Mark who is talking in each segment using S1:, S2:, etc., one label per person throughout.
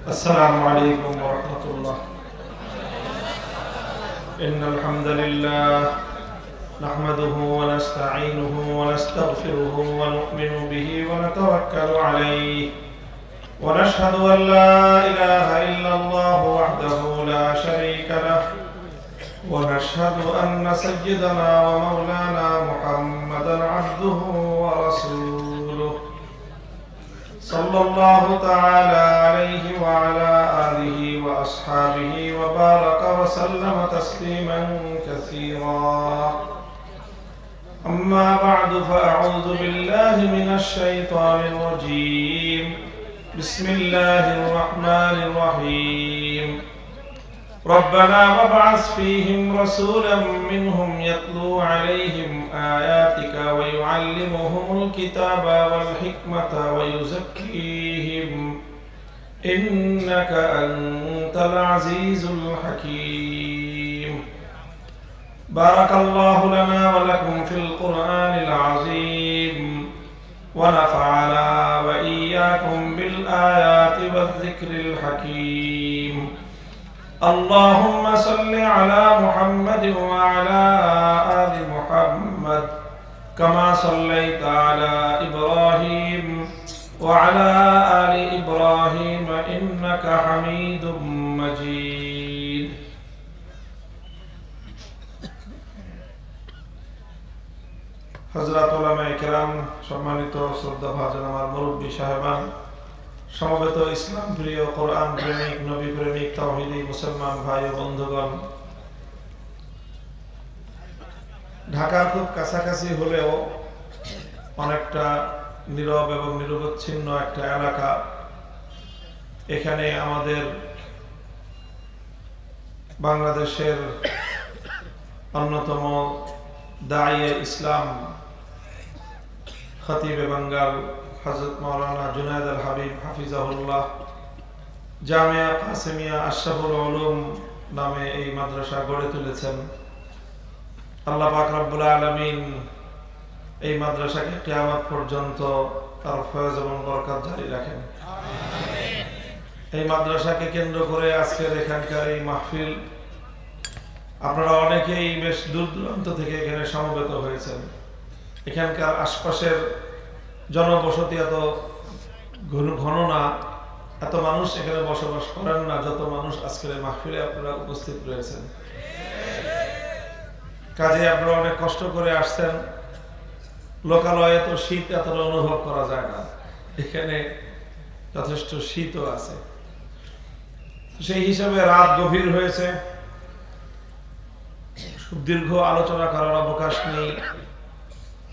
S1: السلام عليكم ورحمة الله. إن الحمد لله نحمده ونستعينه ونستغفره ونؤمن به ونتوكل عليه ونشهد أن لا إله إلا الله وحده لا شريك له ونشهد أن سيدنا ومولانا محمدا عبده ورسوله صلى الله تعالى عليه وعلى آله وأصحابه وبارك وسلم تسليما كثيرا. أما بعد فأعوذ بالله من الشيطان الرجيم. بسم الله الرحمن الرحيم. ربنا وابعث فيهم رسولا منهم يتلو عليهم آياتك ويعلمهم الكتاب والحكمة ويزكيهم إنك أنت العزيز الحكيم. بارك الله لنا ولكم في القرآن العظيم ونفعنا وإياكم بالآيات والذكر الحكيم. اللهم صل على محمد وعلى آل محمد كما صليت على إبراهيم وعلى آل إبراهيم إنك حميد مجيد. হযরত উলামায়ে কেরাম, সম্মানিত শ্রদ্ধাভাজন আমার মুরব্বী সাহেবান, সমবেত ইসলাম প্রিয়, কোরআন প্রেমিক, নবী প্রেমিক, তাওহীদি মুসলমান ভাই ও বন্ধুগণ, ঢাকার খুব কাছাকাছি হলেও অনেকটা নীরব এবং নিরবচ্ছিন্ন একটা এলাকা। এখানে আমাদের বাংলাদেশের অন্যতম দাঈয়ে ইসলাম, খতিবে বাঙ্গাল হযরত মাওলানা জুনায়েদ আল হাবিব হাফিজাহুল্লাহ জামিয়া কাসেমিয়া আশরাফুল উলুম নামে এই মাদ্রাসা গড়ে তুলেছেন। আল্লাহ পাক রব্বুল আলামিন এই মাদ্রাসাকে কিয়ামত পর্যন্ত তার ফয়জ এবং বরকত জারি রাখেন। এই মাদ্রাসাকে কেন্দ্র করে আজকের এখানকার এই মাহফিল, আপনারা অনেকেই বেশ দূর দূরান্ত থেকে এখানে সমবেত হয়েছেন। এখানকার আশপাশের জনবসতি এত ঘন না, এত মানুষ এখানে বসবাস করেন না যত মানুষ আজকের এই মাহফিলে আপনারা উপস্থিত রয়েছেন। কাজে আপনারা অনেক কষ্ট করে আসছেন। লোকালয়ে তো শীত এতটা অনুভব করা যায় না, এখানে যথেষ্ট শীতও আছে। সেই হিসাবে রাত গভীর হয়েছে, দীর্ঘ আলোচনা করার অবকাশ নেই।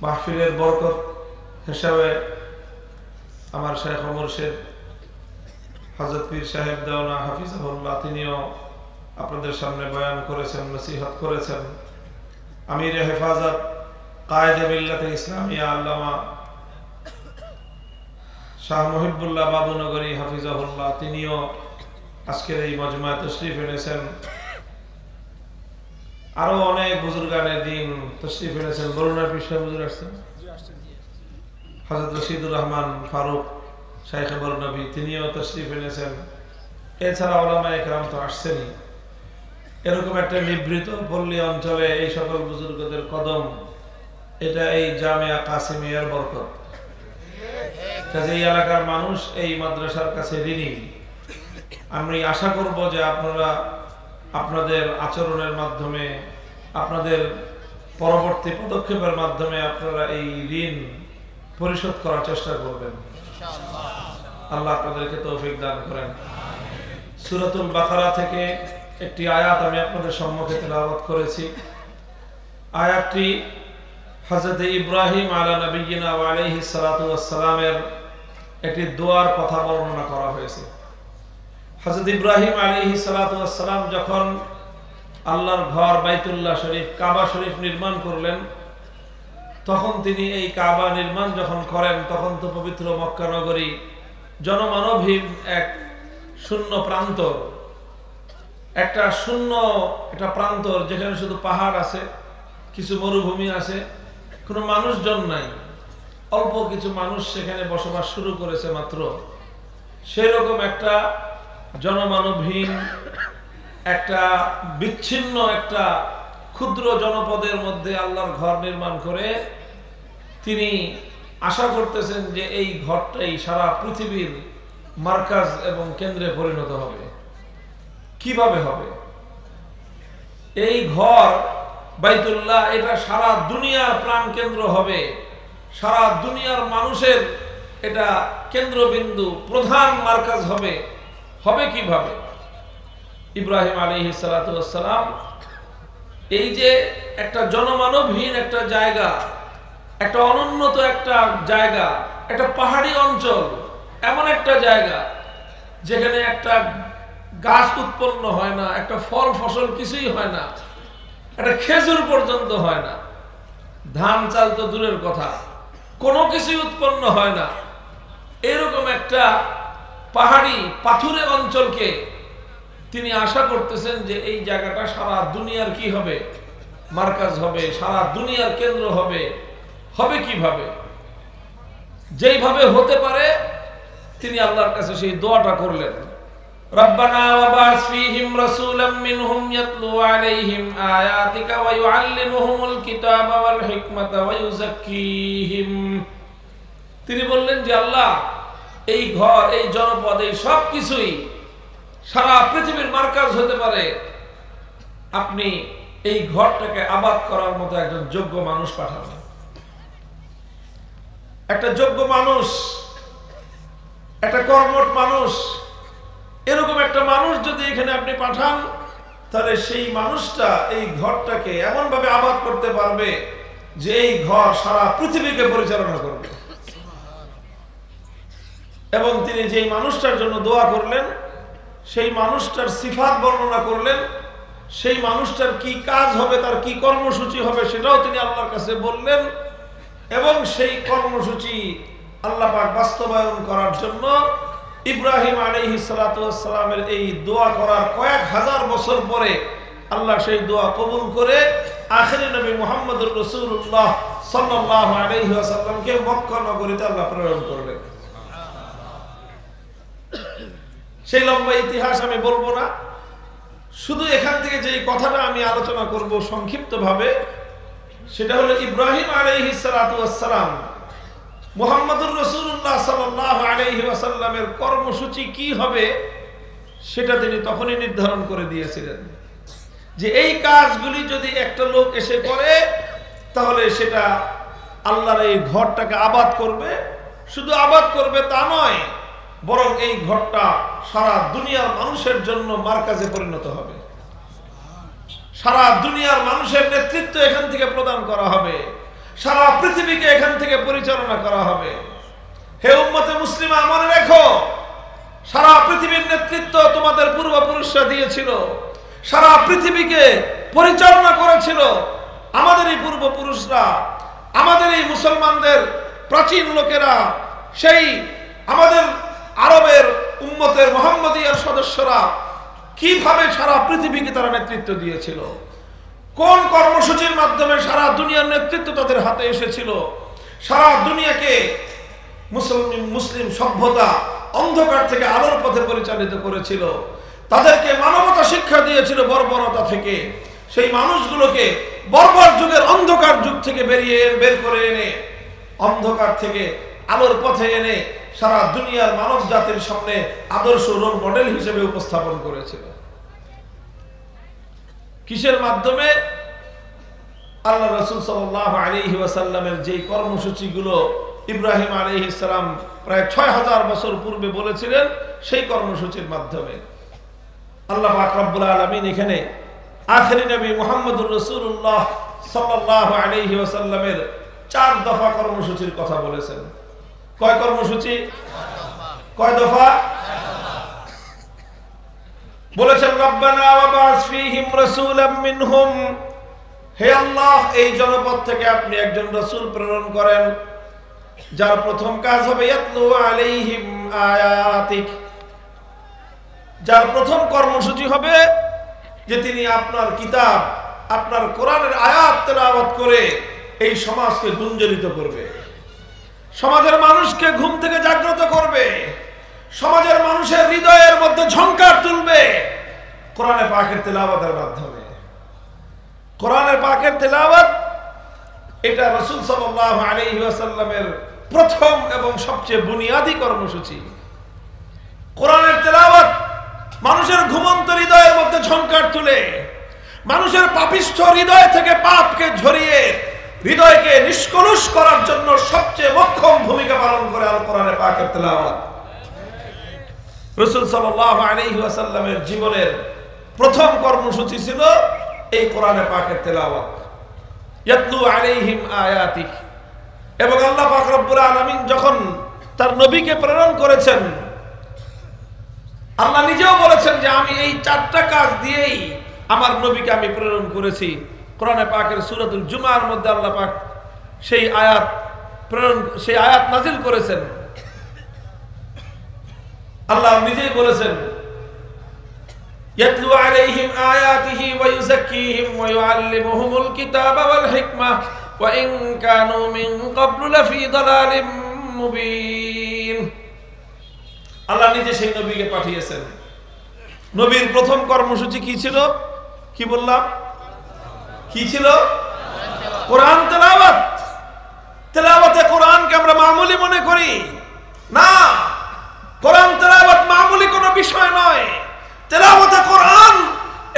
S1: মাহফিলের বরকত হিসাবে আমার শেখ ও মুর্শিদ হযরত পীর সাহেব দেওয়ানা হাফিজাহুল্লাহ তিনিও আপনাদের সামনে বয়ান করেছেন, নসিহত করেছেন। আমির হেফাজত কায়েদে মিল্লাতে ইসলামিয়া আল্লামা শাহ মুহিবুল্লাহ বাবুনগরী হাফিজাহুল্লাহ তিনিও আজকের এই মজমায় তশরিফ এনেছেন। আরো অনেক বুজুর্গানের দিন তশরিফ এনেছেন। বরুণা পীর সাহেব হুজুর আসছেন, হযরত রশিদুর রহমান ফারুক শাইখে বরনবী তিনিও তশরিফ এনেছেন। এছাড়া উলামায়ে কেরাম তো আসছেনই। এরকম একটা নিভৃত পল্লী অঞ্চলে এই সকল বুজুর্গদের কদম, এটা এই জামিয়া কাসেমিয়ার বরকত। কাজে এই এলাকার মানুষ এই মাদ্রাসার কাছে ঋণী। আমি আশা করব যে আপনারা আপনাদের আচরণের মাধ্যমে, আপনাদের পরবর্তী পদক্ষেপের মাধ্যমে আপনারা এই ঋণ পরিশোধ করার চেষ্টা করবেন। আল্লাহ আপনাদেরকে তৌফিক দান করেন। সূরাতুল বাকারা থেকে একটি আয়াত আমি আপনাদের সম্মুখে তেলাওয়াত করেছি। আয়াতটি হযরত ইব্রাহিম আলা নবিয়িনা ওয়া আলাইহিস সালাতু ওয়াস সালামের একটি দোয়ার কথা বর্ণনা করা হয়েছে। হযরত ইব্রাহিম আলাইহিস সালাতু ওয়াস সালাম যখন আল্লাহর ঘর বাইতুল্লাহ শরীফ, কাবা শরীফ নির্মাণ করলেন, তখন তিনি এই কাবা নির্মাণ যখন করেন, তখন তো পবিত্র মক্কা নগরী জনমানবহীন এক শূন্য প্রান্তর, একটা প্রান্তর যেখানে শুধু পাহাড় আছে, কিছু মরুভূমি আছে, কোনো মানুষজন নাই, অল্প কিছু মানুষ সেখানে বসবাস শুরু করেছে মাত্র। সেরকম একটা জনমানবহীন একটা বিচ্ছিন্ন একটা ক্ষুদ্র জনপদের মধ্যে আল্লাহর ঘর নির্মাণ করে তিনি আশা করতেছেন যে এই ঘরটাই সারা পৃথিবীর মার্কাজ এবং কেন্দ্রে পরিণত হবে। কিভাবে হবে? এই ঘর বাইতুল্লাহ এটা সারা দুনিয়ার প্রাণ কেন্দ্র হবে, সারা দুনিয়ার মানুষের এটা কেন্দ্রবিন্দু, প্রধান মার্কাজ হবে। হবে কিভাবে? ইব্রাহিম আলাইহিস সালাতু ওয়াস সালাম এই যে একটা জনমানবহীন একটা জায়গা, একটা অনুন্নত একটা জায়গা, একটা পাহাড়ি অঞ্চল, এমন একটা জায়গা যেখানে একটা গাছ উৎপন্ন হয় না, একটা ফল ফসল কিছুই হয় না, একটা খেজুর পর্যন্ত হয় না, ধান চাল তো দূরের কথা, কোনো কিছুই উৎপন্ন হয় না, এরকম একটা পাহাড়ি পাথুরে অঞ্চলকে তিনি আশা করতেছেন যে এই জায়গাটা সারা দুনিয়ার কি হবে? মার্কাজ হবে, সারা দুনিয়ার কেন্দ্র হবে। হবে কিভাবে? যেইভাবে হতে পারে তিনি আল্লাহর কাছে সেই দোয়াটা করলেন, রব্বানা ওয়াবাস ফীহিম রাসূলাম মিনহুম ইয়াতলু আলাইহিম আয়াতিকা ওয়া ইউআল্লিমুহুমুল কিতাবা ওয়াল হিকমাতা ওয়া ইউযাক্কিহিম। তিনি বললেন যে আল্লাহ, এই ঘর, এই জনপদ, এই সব কিছুই সারা পৃথিবীর মার্কাজ হতে পারে, আপনি এই ঘরটাকে আবাদ করার মতো একজন যোগ্য মানুষ পাঠান। একটা যোগ্য মানুষ, একটা কর্মঠ মানুষ, এরকম একটা মানুষ যদি এখানে আপনি পাঠান, তাহলে সেই মানুষটা এই ঘরটাকে এমন ভাবে আবাদ করতে পারবে যে এই ঘর সারা পৃথিবীকে পরিচালনা করবে। এবং তিনি যেই মানুষটার জন্য দোয়া করলেন, সেই মানুষটার সিফাত বর্ণনা করলেন, সেই মানুষটার কি কাজ হবে, তার কি কর্মসূচি হবে সেটাও তিনি আল্লাহর কাছে বললেন। এবং সেই কর্মসূচি আল্লাহ পাক বাস্তবায়ন করার জন্য ইব্রাহিম আলাইহিস সালাতু ওয়াস সালামের এই দোয়া করার কয়েক হাজার বছর পরে আল্লাহ সেই দোয়া কবুল করে আখিরি নবী মুহাম্মদুর রাসূলুল্লাহ সাল্লাল্লাহু আলাইহি ওয়াসাল্লামকে মক্কা নগরীতে আল্লাহ প্রেরণ করলেন। সেই লম্বা ইতিহাস আমি বলবো না, শুধু এখান থেকে যে কথাটা আমি আলোচনা করব সংক্ষিপ্তভাবে, সেটা হলো ইব্রাহিম আলাইহিস সালাতু ওয়াস সালাম মুহাম্মদুর রাসূলুল্লাহ সাল্লাল্লাহু আলাইহি ওয়াসাল্লামের কর্মসূচি কি হবে সেটা তিনি তখনই নির্ধারণ করে দিয়েছিলেন যে এই কাজগুলি যদি একটা লোক এসে করে তাহলে সেটা আল্লাহর এই ঘরটাকে আবাদ করবে। শুধু আবাদ করবে তা নয়, বরং এই ঘরটা সারা দুনিয়ার মানুষের জন্য মার্কাজে পরিণত হবে। সারা দুনিয়ার মানুষের নেতৃত্ব এখান থেকে প্রদান করা হবে, সারা পৃথিবীকে এখান থেকে পরিচালনা করা হবে। হে উম্মতে মুসলিমা, মনে রেখো, সারা পৃথিবীর নেতৃত্ব তোমাদের পূর্বপুরুষরা দিয়েছিল, সারা পৃথিবীকে পরিচালনা করেছিল আমাদের এই পূর্বপুরুষরা, আমাদের এই মুসলমানদের প্রাচীন লোকেরা, সেই আমাদের আরবের উম্মতের মুহাম্মদিয়ার সদস্যরা কিভাবে সারা পৃথিবীকে তারা নেতৃত্ব দিয়েছিল, কোন কর্মসূচির মাধ্যমে সারা দুনিয়ার নেতৃত্ব তাদের হাতে এসেছিল, সারা দুনিয়াকে মুসলিম সভ্যতা অন্ধকার থেকে আলোর পথে পরিচালিত করেছিল, তাদেরকে মানবতা শিক্ষা দিয়েছিল বর্বরতা থেকে। সেই মানুষগুলোকে বর্বর যুগের অন্ধকার যুগ থেকে বের করে এনে অন্ধকার থেকে আলোর পথে এনে সারা দুনিয়ার মানব জাতির সামনে আদর্শ রোল মডেল হিসেবে উপস্থাপন করেছিল। কিসের মাধ্যমে? আল্লাহ রাসূল সাল্লাল্লাহু আলাইহি ওয়াসাল্লামের যে কর্মসূচিগুলো ইব্রাহিম আলাইহিস সালাম প্রায় ৬০০০ বছর পূর্বে বলেছিলেন, সেই কর্মসূচির মাধ্যমে আল্লাহ পাক রব্বুল আলামিন এখানে আখিরি নবী মুহাম্মদুর রাসূলুল্লাহ সাল্লাল্লাহু আলাইহি ওয়াসাল্লামের ৪ দফা কর্মসূচির কথা বলেছেন। কয় কর্মসূচি? কয় দফা? বলেছেন রব্বানা ওয়াবাস ফীহিম রাসূলাম মিনহুম, হে আল্লাহ, এই জনপদ থেকে আপনি একজন রাসূল প্রেরণ করেন, যার প্রথম কাজ হবে ইয়াতলু আলাইহিম আয়াতিক, যার প্রথম কর্মসূচি হবে যে তিনি আপনার কিতাব, আপনার কোরআনের আয়াত তেলাওয়াত করে এই সমাজকে গুঞ্জরিত করবে, সমাজের মানুষকে ঘুম থেকে জাগ্রত করবে, সমাজের মানুষের হৃদয়ের মধ্যে ঝংকার কোরআনে পাকের তেলাওয়াতের মাধ্যমে। কোরআনে পাকের তেলাওয়াত এটা রাসূল সাল্লাল্লাহু আলাইহি ওয়াসাল্লামের প্রথম এবং সবচেয়ে বুনিয়াদী কর্মসূচি। কোরআনের তেলাওয়াত মানুষের ঘুমন্ত হৃদয়ের মধ্যে ঝংকার তুলে, মানুষের পাপিষ্ঠ হৃদয় থেকে পাপকে ঝরিয়ে হৃদয়কে নিষ্কলুষ করার জন্য সবচেয়ে মোক্ষম ভূমিকা পালন করে আল কোরআনে পাকের তেলাওয়াত। রাসূল সাল্লাল্লাহু আলাইহি ওয়াসাল্লামের জীবনের প্রথম কর্মসূচি ছিল এই কোরআনে পাকের তেলাওয়াত। ইয়াতলু আলাইহিম আয়াতিক। এবং আল্লাহ পাক রব্বুল আলামিন যখন তার নবীকে প্রেরণ করেছেন, আল্লাহ নিজেও বলেছেন যে আমি এই চারটা কাজ দিয়েই আমার নবীকে আমি প্রেরণ করেছি। কোরআনে পাকের সূরাতুল জুমার মধ্যে আল্লাহ পাক সেই আয়াত নাজিল করেছেন। আল্লাহ নিজেই বলেছেন, ইয়াতলু আলাইহিম আয়াতিহি ওয়া ইউযাক্কিহিম ওয়া ইউআল্লিমুহুমুল কিতাবা ওয়াল হিকমা ওয়া ইন কানু মিন ক্বাবলু লাফি দালালিম মুবিন। আল্লাহ নিজে সেই নবীকে পাঠিয়েছেন। নবীর প্রথম কর্মসূচি কি ছিল? কি বললাম? কি ছিল? কোরআন তেলাওয়াত। তেলাওয়াতে কোরআনকে আমরা মামুলি মনে করি না। কোরআন তেলাওয়াত মামুলি কোনো বিষয় নয়। তেলাওয়াতে কোরআন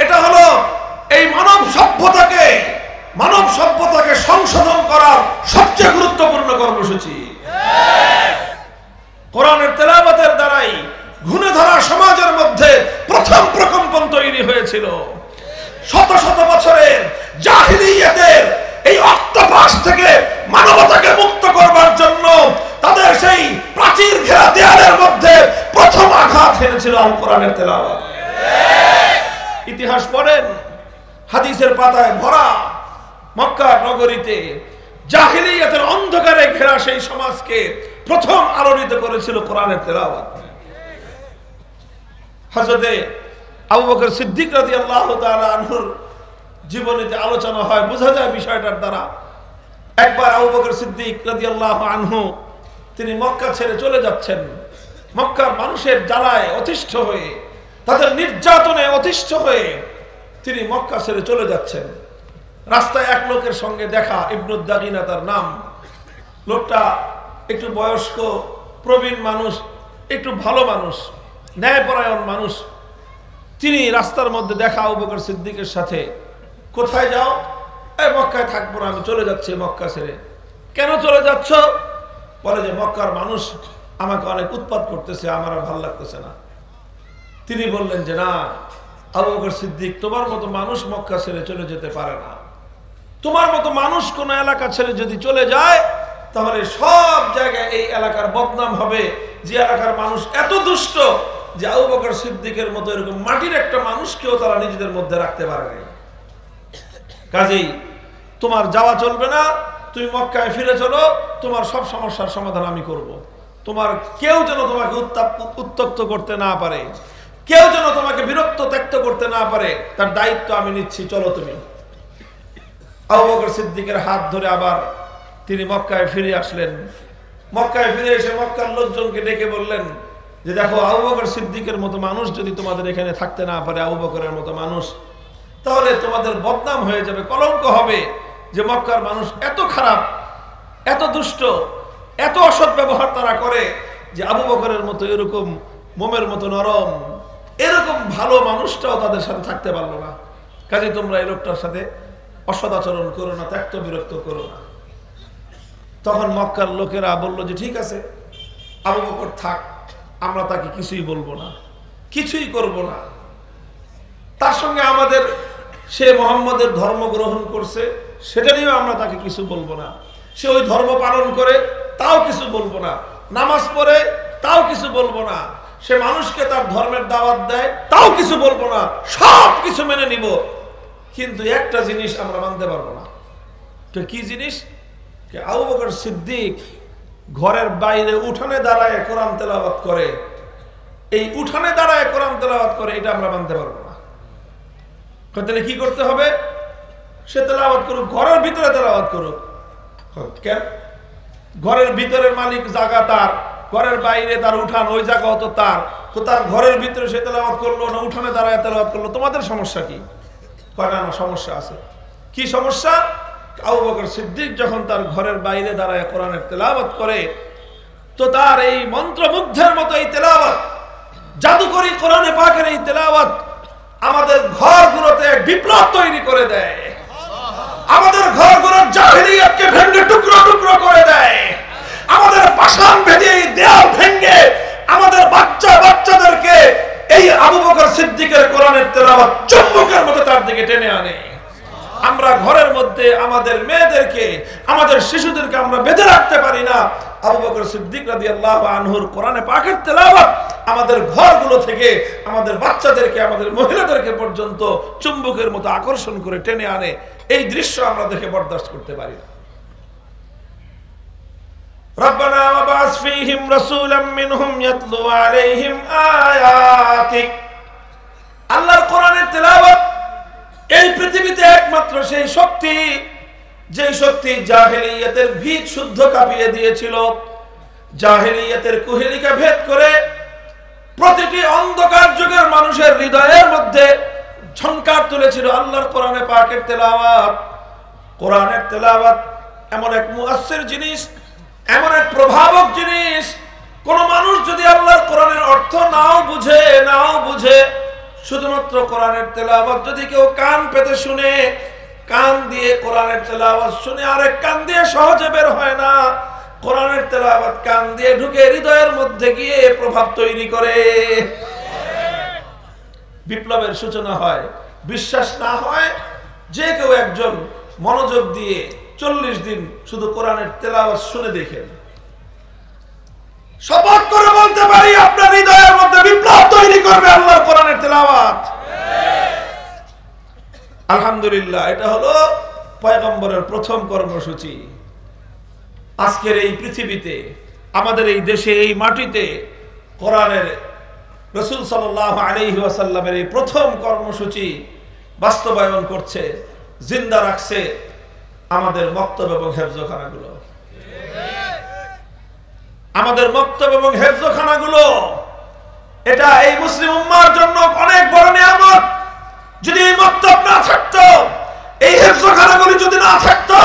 S1: এটা হলো এই মানব সভ্যতাকে সংশোধন করার সবচেয়ে গুরুত্বপূর্ণ কর্মসূচি। কোরআনের তেলাওয়াতের দ্বারাই ঘুণে ধরা সমাজের মধ্যে প্রথম প্রকম্পন তৈরি হয়েছিল। শত শত বছরের জাহিলিয়াতের এই অক্টোপাস থেকে মানবতাকে মুক্ত করবার জন্য তাদের সেই প্রাচীর ঘেরা দেয়ালের মধ্যে প্রথম আঘাত হেনেছিল আল কোরআনের তেলাওয়াত। ইতিহাস পড়েন, হাদিসের পাতায় ভরা মক্কা নগরীতে জাহিলিয়াতের অন্ধকারে ঘেরা সেই সমাজকে প্রথম আলোড়িত করেছিল কোরআনের তেলাওয়াত। হযরতে আবু বকর সিদ্দিক রাদিয়াল্লাহু তাআলা আনহুর জীবনীতে আলোচনা হয়, বোঝা যায় বিষয়টার দ্বারা। একবার আবু বকর সিদ্দিক রাদিয়াল্লাহু আনহু তিনি মক্কা ছেড়ে চলে যাচ্ছেন। মক্কার মানুষের জ্বালায় অতিষ্ঠ হয়ে, তাদের নির্যাতনে অতিষ্ঠ হয়ে তিনি মক্কা ছেড়ে চলে যাচ্ছেন। রাস্তায় এক লোকের সঙ্গে দেখা, ইবনুদ দাগিনা তার নাম। লোকটা একটু বয়স্ক, প্রবীণ মানুষ, একটু ভালো মানুষ, ন্যায়পরায়ণ মানুষ। তিনি রাস্তার মধ্যে দেখা আবু বকর সিদ্দিকের সাথে। কোথায় যাও? এই মক্কায় থাকবো না, আমি চলে যাচ্ছি মক্কা ছেড়ে। কেন চলে যাচ্ছ? বলে যে মক্কার মানুষ আমাকে অনেক উৎপাত করতেছে, আমার আর ভালো লাগতেছে না। তিনি বললেন যে না আবু বকর সিদ্দিক, তোমার মতো মানুষ মক্কা ছেড়ে চলে যেতে পারে না। তোমার মতো মানুষ কোন এলাকা ছেড়ে যদি চলে যায় তাহলে সব জায়গায় এই এলাকার বদনাম হবে যে এলাকার মানুষ এত দুষ্ট যে আবু বকর সিদ্দিকের মতো এরকম মাটির একটা মানুষকেও তারা নিজেদের মধ্যে রাখতে পারে না। কাজেই তোমার যাওয়া চলবে না, তুমি মক্কায় ফিরে চলো, তোমার সব সমস্যার সমাধান আমি করব। তোমার কেউ যেন তোমাকে উত্তক্ত করতে না পারে, কেউ যেন তোমাকে বিরক্ত ত্যক্ত করতে না পারে, তার দায়িত্ব আমি নিচ্ছি, চলো তুমি। আবু বকর সিদ্দিকের হাত ধরে আবার তিনি মক্কায় ফিরে আসলেন। মক্কায় ফিরে এসে মক্কার লোকজনকে ডেকে বললেন যে দেখো, আবু বকর সিদ্দিকের মতো মানুষ যদি তোমাদের এখানে থাকতে না পারে, আবু বকরের মতো মানুষ, তাহলে তোমাদের বদনাম হয়ে যাবে, কলঙ্ক হবে যে মক্কার মানুষ এত খারাপ, এত দুষ্ট, এত অসৎ ব্যবহার তারা করে যে আবু বকরের মতো এরকম মোমের মতো নরম, এরকম ভালো মানুষটাও তাদের সাথে থাকতে পারলো না। কাজে তোমরা এই লোকটার সাথে অসৎ আচরণ করো না, ত্যক্ত বিরক্ত করো না। তখন মক্কার লোকেরা বলল যে ঠিক আছে, আবু বকর থাক, আমরা তাকে কিছুই বলবো না, কিছুই করব না। তার সঙ্গে আমাদের সে মুহাম্মদের ধর্ম গ্রহণ করছে, সেটা নিয়েও আমরা তাকে কিছু বলবো না। সে ওই ধর্ম পালন করে, তাও কিছু বলবো না। নামাজ পড়ে, তাও কিছু বলবো না। সে মানুষকে তার ধর্মের দাওয়াত দেয়, তাও কিছু বলবো না। সব কিছু মেনে নিব, কিন্তু একটা জিনিস আমরা মানতে পারবো না। তো কি জিনিস? আবু বকর সিদ্দিক ঘরের বাইরে উঠানে দাঁড়ায় কোরআন তেলাওয়াত করে, এই উঠানে দাঁড়ায় কোরআন তেলাওয়াত করে, এটা আমরা মানতে পারবো না। তাহলে কি করতে হবে? সে তেলাওয়াত করুক, ঘরের ভিতরে তেলাওয়াত করুক। কেন? ঘরের ভিতরের মালিক জায়গা তার, ঘরের বাইরে তার উঠান, ওই জায়গাও তো তার, তো তার ঘরের ভিতরে সে তেলাওয়াত করলো না উঠানে দাঁড়ায় তেলাওয়াত করলো, তোমাদের সমস্যা কি? কয় না সমস্যা আছে। কি সমস্যা? আবু বকর সিদ্দিক যখন তার ঘরের বাইরে দাঁড়ায় কোরআনের তেলাওয়াত করে, তো তার এই মন্ত্রমুগ্ধের মতো এই তেলাওয়াত, জাদুকরী কোরআনে পাকের এই তেলাওয়াত আমাদের ঘরগুলোতে বিপ্লব তৈরি করে দেয়, আমাদের ঘরগুলোর জাহিলিয়াতকে ভেঙে টুকরো টুকরো করে দেয়, আমাদের পাষাণ ভেঙে দেয়াল ভেঙে আমাদের বাচ্চাদেরকে এই আবু বকর সিদ্দিকের কোরআনের তেলাওয়াত চুম্বকের মতো তার দিকে টেনে আনে। আমরা ঘরের মধ্যে আমাদের মেয়েদেরকে, আমাদের শিশুদেরকে আমরা বেঁধে রাখতে পারি না, আবু বকর সিদ্দিক রাদিয়াল্লাহু আনহুর কোরআনে পাকের তেলাওয়াত আমাদের ঘরগুলো থেকে আমাদের বাচ্চাদেরকে, আমাদের মহিলাদেরকে পর্যন্ত চুম্বকের মতো আকর্ষণ করে টেনে আনে। এই দৃশ্য আমরা দেখে বরদাস্ত করতে পারি না। রব্বানা ওয়াবাস ফীহিম রাসূলাম মিনহুম ইয়াতলু আলাইহিম আয়াতিক। আল্লাহর কোরআনের তেলাওয়াত এই পৃথিবীতে একমাত্র সেই শক্তি, যে শক্তি জাহেলিয়াতের ভিত শুদ্ধ কাঁপিয়ে দিয়েছিল, জাহেলিয়াতের কুহেলিকা ভেদ করে প্রতিটি অন্ধকার যুগের মানুষের হৃদয়ের মধ্যে ঝংকার তুলেছিল আল্লাহর কোরআনে পাকের তেলাওয়াত। কোরআনের তেলাওয়াত এমন এক মুআসসির জিনিস, এমন এক প্রভাবক জিনিস, কোন মানুষ যদি আল্লাহর কোরআনের অর্থ নাও বুঝে শুধুমাত্র কোরআনের তেলাওয়াত যদি কেউ কান পেতে শুনে, কান দিয়ে কোরআনের তেলাওয়াত শুনে আরেক কান দিয়ে সহজে বের হয় না। কোরআনের তেলাওয়াত কান দিয়ে ঢুকে হৃদয়ের মধ্যে গিয়ে প্রভাব তৈরি করে, বিপ্লবের সূচনা হয়। বিশ্বাস না হয়, যে কেউ একজন মনোযোগ দিয়ে 40 দিন শুধু কোরআনের তেলাওয়াত শুনে দেখেন, শপথ করে বলতে পারি আপনার হৃদয়ের মধ্যে বিপ্লব তৈরি করবে আল্লাহর কোরআনের তেলাওয়াত। আলহামদুলিল্লাহ, এটা হলো পয়গম্বরের প্রথম কর্মসূচি। আজকের এই পৃথিবীতে, আমাদের এই দেশে, এই মাটিতে কোরআনের রাসূল সাল্লাল্লাহু আলাইহি ওয়াসাল্লামের এই প্রথম কর্মসূচি বাস্তবায়ন করছে, জিন্দা রাখছে আমাদের মক্তব এবং হেফজখানাগুলো। আমাদের মক্তব এবং হেফজখানাগুলো এটা এই মুসলিম উম্মাহর জন্য অনেক বড় নিয়ামত। যদি এই মক্তব না থাকতো, এই হেফজখানাগুলি যদি না থাকতো,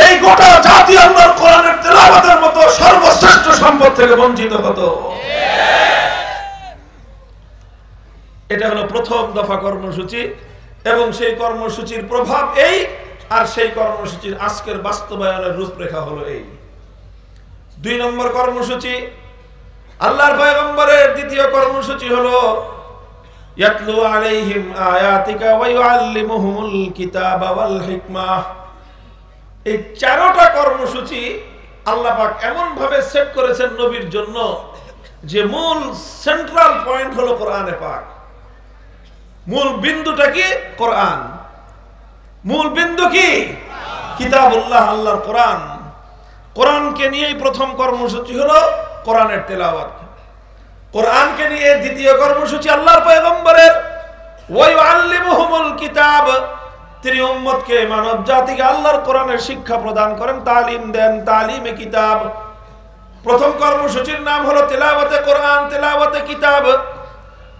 S1: এই গোটা জাতি আল্লাহর কোরআনের তেলাওয়াতের মতো সর্বশ্রেষ্ঠ সম্পদ থেকে বঞ্চিত হতো। এটা হলো প্রথম দফা কর্মসূচি, এবং সেই কর্মসূচির প্রভাব এই, আর সেই কর্মসূচির আজকের বাস্তবায়নের রূপরেখা হলো এই। 2 নম্বর কর্মসূচি, আল্লাহর পয়গম্বরের দ্বিতীয় কর্মসূচি হলো ইয়াতলু আলাইহিম আয়াতিকা ওয়া ইউআল্লিমুহুমুল কিতাবা ওয়াল হিকমাহ। এই 4টা কর্মসূচি আল্লাহ পাক এমন ভাবে সেট করেছেন নবীর জন্য, যে মূল সেন্ট্রাল পয়েন্ট হলো কোরআনে পাক। মূল বিন্দুটা কি? কোরআন। মূল বিন্দু কি? কিতাবুল্লাহ, আল্লাহর কোরআন। কোরআনকে নিয়েই প্রথম কর্মসূচি হলো কোরআনের তেলাওয়াত। কোরআনকে নিয়ে দ্বিতীয় কর্মসূচি আল্লাহর পয়গম্বরের ওয়া ইউআল্লিমুহুমুল কিতাব। তিনি উম্মতকে, মানব জাতিকে আল্লাহর কোরআনের শিক্ষা প্রদান করেন, তালিম দেন, তালিমে কিতাব। প্রথম কর্মসূচির নাম হলো তেলাওয়াতে কোরআন, তেলাওয়াতে কিতাব।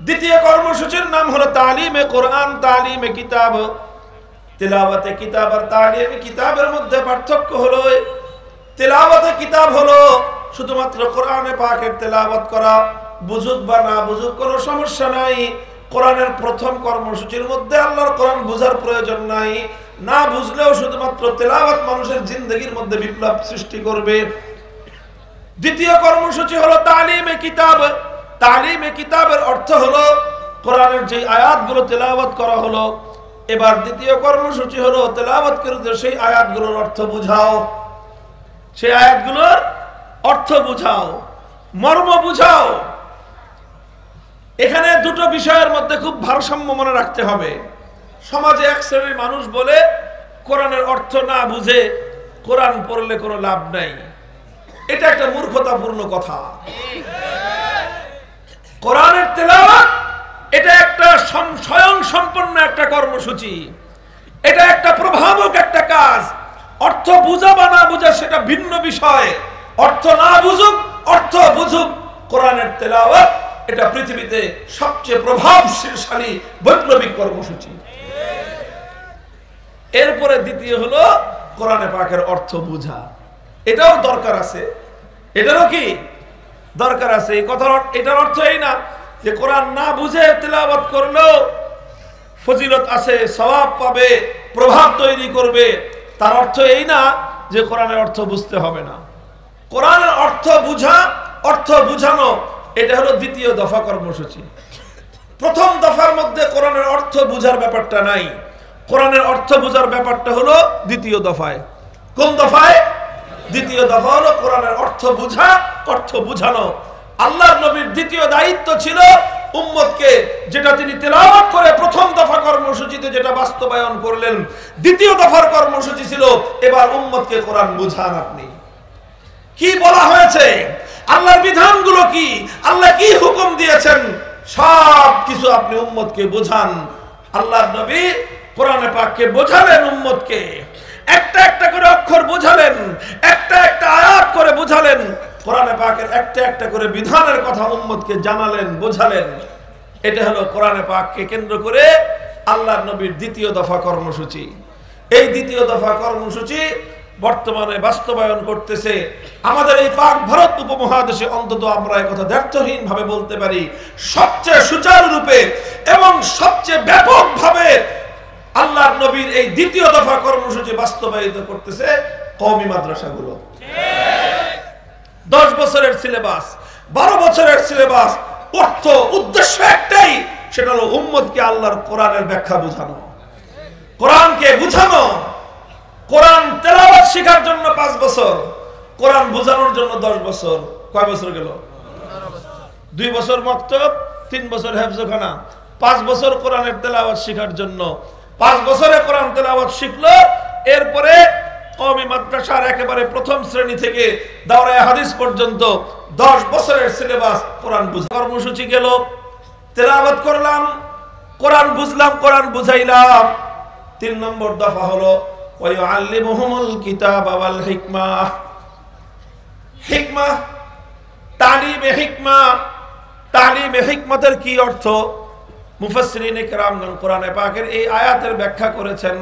S1: দ্বিতীয় কর্মসূচির নাম হলো তালিমে কোরআন, তালিমে কিতাব। তেলাওয়াতে কিতাব আর তালিমে কিতাবের মধ্যে পার্থক্য হলো, তেলাওয়াতে কিতাব হলো শুধুমাত্র কোরআনে পাকের তেলাওয়াত করা, বুঝুক বা না বুঝুক কোনো সমস্যা নাই। কোরআনের প্রথম কর্মসূচির মধ্যে আল্লাহর কোরআন বুঝার প্রয়োজন নাই, না বুঝলেও শুধুমাত্র তেলাওয়াত মানুষের জিন্দেগির মধ্যে বিপ্লব সৃষ্টি করবে। দ্বিতীয় কর্মসূচি হলো তালিমে কিতাব। তালিমে কিতাবের অর্থ হলো কোরআনের যে আয়াতগুলো তেলাওয়াত করা হলো, এবার দ্বিতীয় কর্মসূচি হলো তেলাওয়াত করে সেই আয়াতগুলোর অর্থ বুঝাও, সেই আয়াতগুলোর অর্থ বুঝাও, মর্ম বুঝাও। এখানে দুটো বিষয়ের মধ্যে খুব ভারসাম্য মনে রাখতে হবে। সমাজে এক শ্রেণীর মানুষ বলে কোরআনের অর্থ না বুঝে কোরআন পড়লে কোনো লাভ নাই। এটা একটা মূর্খতাপূর্ণ কথা। কোরআনের তেলাওয়াত এটা একটা স্বয়ং সম্পন্ন একটা কর্মসূচি, এটা একটা প্রভাবক একটা কাজ। অর্থ বুঝা বা না বুঝা সেটা ভিন্ন বিষয়। অর্থ না বুঝুক, অর্থ বুঝুক। কোরআনের তেলাওয়াত এটা পৃথিবীতে সবচেয়ে প্রভাবশালী বৈপ্লবিক কর্মসূচি। এরপরে দ্বিতীয় হলো কোরআনে পাকের অর্থ বুঝা। এটাও দরকার আছে, এটারও কি দরকার আছে। এই কথার এটার অর্থ এই না যে কোরআন না বুঝে তেলাওয়াত করলেও ফজিলত আছে, সওয়াব পাবে, প্রভাব তৈরি করবে। তার অর্থ এই না যে কোরআনের অর্থ বুঝতে হবে না। কোরআনের অর্থ বুঝা, অর্থ বুঝানো, এটা হলো দ্বিতীয় দফা কর্মসূচি। প্রথম দফার মধ্যে কোরআনের অর্থ বুঝার ব্যাপারটা নাই। কোরআনের অর্থ বুঝার ব্যাপারটা হলো দ্বিতীয় দফায়। কোন দফায়? দ্বিতীয় দফা হলো কোরআনের অর্থ বুঝা, অর্থ বুঝানো। আল্লাহর নবীর দ্বিতীয় দায়িত্ব ছিল উম্মতকে, যেটা তিনি তেলাওয়াত করে প্রথম দফা কর্মসূচিতে যেটা বাস্তবায়ন করলেন, দ্বিতীয় দফার কর্মসূচি ছিল এবার উম্মতকে কোরআন বুঝান। আপনি কি বলা হয়েছে, আল্লাহর বিধানগুলো কি, আল্লাহ কি হুকুম দিয়েছেন, সব কিছু আপনি উম্মতকে বুঝান। আল্লাহর নবী কোরআনে পাককে বোঝালেন, উম্মতকে একটা একটা করে অক্ষর বোঝালেন, একটা একটা আয়াত করে বোঝালেন, কোরআনে পাকের একটা একটা করে বিধানের কথা উম্মতকে জানালেন, বোঝালেন। এটা হলো কোরআনে পাককে কেন্দ্র করে আল্লাহর নবীর দ্বিতীয় দফা কর্মসূচি। এই দ্বিতীয় দফা কর্মসূচি বর্তমানে বাস্তবায়ন করতেছে আমাদের এই পাক ভারত উপমহাদেশে। অন্তত আমরা এই কথা দ্ব্যর্থহীন ভাবে বলতে পারি, সবচেয়ে সুচারুরূপে এবং সবচেয়ে ব্যাপকভাবে আল্লাহর নবীর এই দ্বিতীয় দফা কর্মসূচি বাস্তবায়িত করতেছে কওমি মাদ্রাসাগুলো। 10 বছরের সিলেবাস, 12 বছরের সিলেবাস, অর্থ উদ্দেশ্য একটাই, সেটা হলো উম্মতকে আল্লাহর কোরআনের ব্যাখ্যা বোঝানো, কোরআনকে বুঝানো। কোরআন তেলাওয়াত শেখার জন্য 5 বছর, কোরআন বোঝানোর জন্য 10 বছর। কয় বছর গেল? 2 বছর মক্তব, 3 বছর হেফজখানা, 5 বছর কোরআনের তেলাওয়াত শেখার জন্য। 5 বছরে কোরআন তেলাওয়াত শিখলো। এরপরে কওমি মাদ্রাসার একেবারে প্রথম শ্রেণী থেকে দাওরায়ে হাদিস পর্যন্ত 10 বছরের সিলেবাস কোরআন বুঝা কর্মসূচি গেল। তেলাওয়াত করলাম, কোরআন বুঝলাম, কোরআন বুঝাইলাম। 3 নম্বর দফা হলো ওয়ায়ুআল্লিমুহুমুল কিতাবা ওয়াল হিকমা। হিকমা, তালিমে হিকমা। তালিমে হিকমতের কি অর্থ? মুফাসসিরিনে কেরামগণ কোরআনে পাকের এই আয়াতের ব্যাখ্যা করেছেন।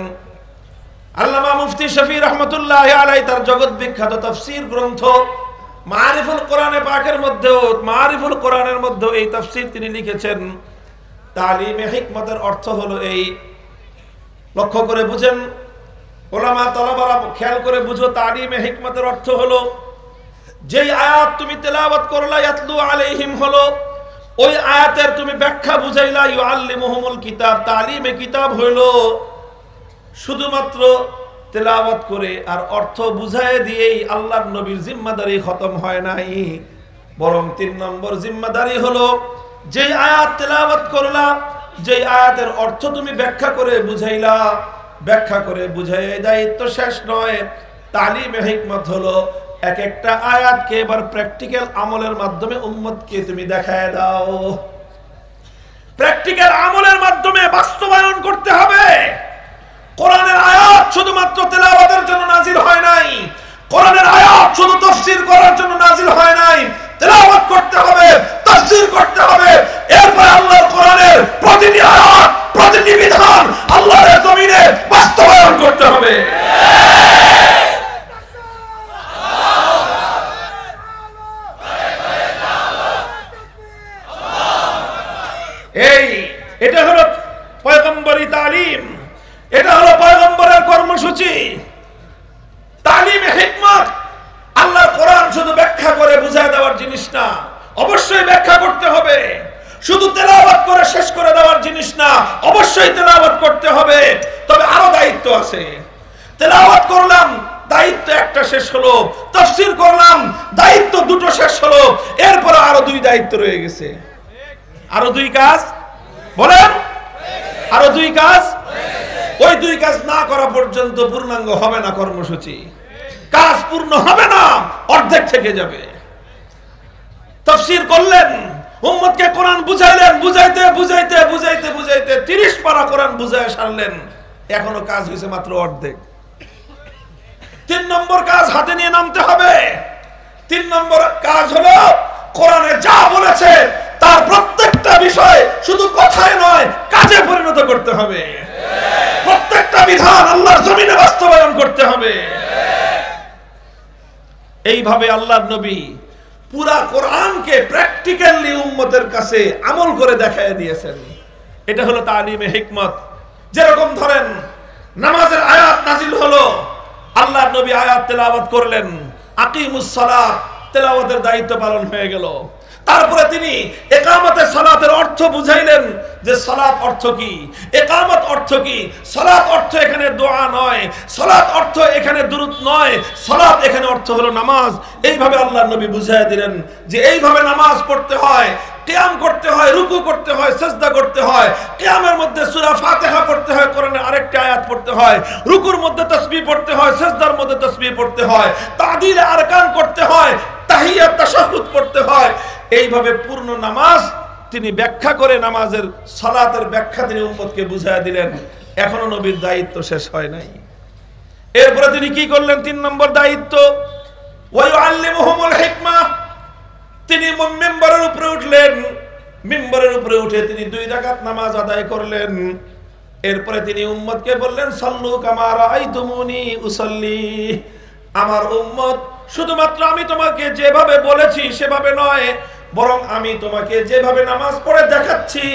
S1: আল্লামা মুফতি শফি রাহমাতুল্লাহি আলাইহি তার জগৎ বিখ্যাত তাফসীর গ্রন্থ মারিফুল কোরআনে পাকের মধ্যে, মারিফুল কোরআনের মধ্যে এই তাফসীর তিনি লিখেছেন। তালিমে হিকমতের অর্থ হলো এই, লক্ষ্য করে বুঝেন ওলামা তালাবারা, খেয়াল করে বুঝো। তালিমে হিকমতের অর্থ হলো যেই আয়াত তুমি তেলাওয়াত করলা, ইয়াতলু আলাইহিম হলো ওই আয়াতের তুমি ব্যাখ্যা বুঝাইলা। ইউআল্লিমুহুমুল কিতাব, তালিমে কিতাব হইলো শুধুমাত্র তেলাওয়াত করে আর অর্থ বুঝায় দিয়েই আল্লাহর নবীর জিম্মাদারি খতম হয় নাই, বরং 3 নম্বর জিম্মাদারি হলো যেই আয়াত তেলাওয়াত করলা, যেই আয়াতের অর্থ তুমি ব্যাখ্যা করে বুঝাইলা, ব্যাখ্যা করে বুঝাই দায়িত্ব শেষ নয়। তালিমে হিকমত হলো এক একটা আয়াতকে এবার প্র্যাকটিক্যাল আমলের মাধ্যমে উম্মতকে তুমি দেখায় দাও। প্র্যাকটিক্যাল আমলের মাধ্যমে বাস্তবায়ন করতে হবে। কোরআনের আয়াত শুধুমাত্র তেলাওয়াতের জন্য নাজিল হয় নাই, কোরআনের আয়াত শুধু তাফসীর করার জন্য নাজিল হয় নাই। তেলাওয়াত করতে হবে, তাফসীর করতে হবে, এরপর আল্লাহর কোরআনের প্রতিটি আয়াত, প্রতিটি বিধান আল্লাহর জমিনে বাস্তবায়ন করতে হবে। এটা হলো পয়গম্বরী তালিম, এটা হলো পয়গম্বরের কর্মসূচি। তালিমে হিকমত, আল্লাহর কোরআন শুধু ব্যাখ্যা করে বুঝায় দেওয়ার জিনিস না, অবশ্যই ব্যাখ্যা করতে হবে। শুধু তেলাওয়াত করে শেষ করে দেওয়ার জিনিস না, অবশ্যই তেলাওয়াত করতে হবে। তবে আরো দায়িত্ব আছে। তেলাওয়াত করলাম, দায়িত্ব একটা শেষ হলো। তাফসীর করলাম, দায়িত্ব 2টো শেষ হলো। এরপর আরো 2 দায়িত্ব রয়ে গেছে। আরো 2 কাজ, বলেন আরো 2 কাজ। ওই 2 কাজ না করা পর্যন্ত পূর্ণাঙ্গ হবে না কর্মসূচি। কাজ পূর্ণ হবে না, অর্ধেক থেকে যাবে। তাফসীর করলেন, উম্মতকে কোরআন বুঝাইলেন, বুঝাইতে বুঝাইতে বুঝাইতে বুঝাইতে 30 পারা কোরআন বুঝায় সারলেন, এখনো কাজ হয়েছে মাত্র অর্ধেক। 3 নম্বর কাজ হাতে নিয়ে নামতে হবে। তিন নম্বর কাজ হলো কোরআনে যা বলেছে তার প্রত্যেকটা বিষয় শুধু কথায় নয় কাজে পরিণত করতে হবে। প্রত্যেকটা বিধান আল্লাহর জমিনে বাস্তবায়ন করতে হবে। এইভাবে আল্লাহর নবী পুরা কোরআনকে প্র্যাকটিক্যালি উম্মতের কাছে আমল করে দেখায় দিয়েছেন। এটা হলো তালিমে হিকমত। যেরকম ধরেন নামাজের আয়াত নাজিল হলো, আল্লাহর নবী আয়াত তেলাওয়াত করলেন, আকিমুস সালাত তেলাওয়াতের দায়িত্ব পালন হয়ে গেল। তারপরে তিনি ইকামতে সালাতের অর্থ বুঝাইলেন যে সালাত অর্থ কি, ইকামত অর্থ কি। সালাত অর্থ এখানে দোয়া নয়, সালাত অর্থ এখানে দুরূদ নয়, সালাত এখানে অর্থ হলো নামাজ। এইভাবে আল্লাহর নবী বুঝাইয়া দিলেন যে এইভাবে নামাজ পড়তে হয়, কিয়াম করতে হয়, রুকু করতে হয়, সিজদা করতে হয়। কিয়ামের মধ্যে সূরা ফাতিহা পড়তে হয়, কোরআনের আরেকটা আয়াত পড়তে হয়। রুকুর মধ্যে তাসবিহ পড়তে হয়, সিজদার মধ্যে তাসবিহ পড়তে হয়। তাদিল আরকান করতে হয়, তাহিয়াত তাশাহুদ পড়তে হয়। এইভাবে পূর্ণ নামাজ তিনি ব্যাখ্যা করে নামাজের সালাতের ব্যাখ্যা তিনি উম্মতকে বুঝাইয়া দিলেন। এখনো নবীর দায়িত্ব শেষ হয় নাই। এরপরে তিনি কি করলেন? 3 নম্বর দায়িত্ব, ওয়া ইউআল্লিমুহুমুল হিকমা। তিনি মিম্বরের উপরে উঠলেন, মিম্বরের উপরে উঠে তিনি 2 রাকাত নামাজ আদায় করলেন। এরপরে তিনি উম্মতকে বললেন, সাল্লু কামা রাআইতুমুনি উসাল্লি। আমার উম্মত, শুধুমাত্র আমি তোমাকে যেভাবে বলেছি সেভাবে নয়, বরং আমি তোমাকে যেভাবে নামাজ পড়ে দেখাচ্ছি,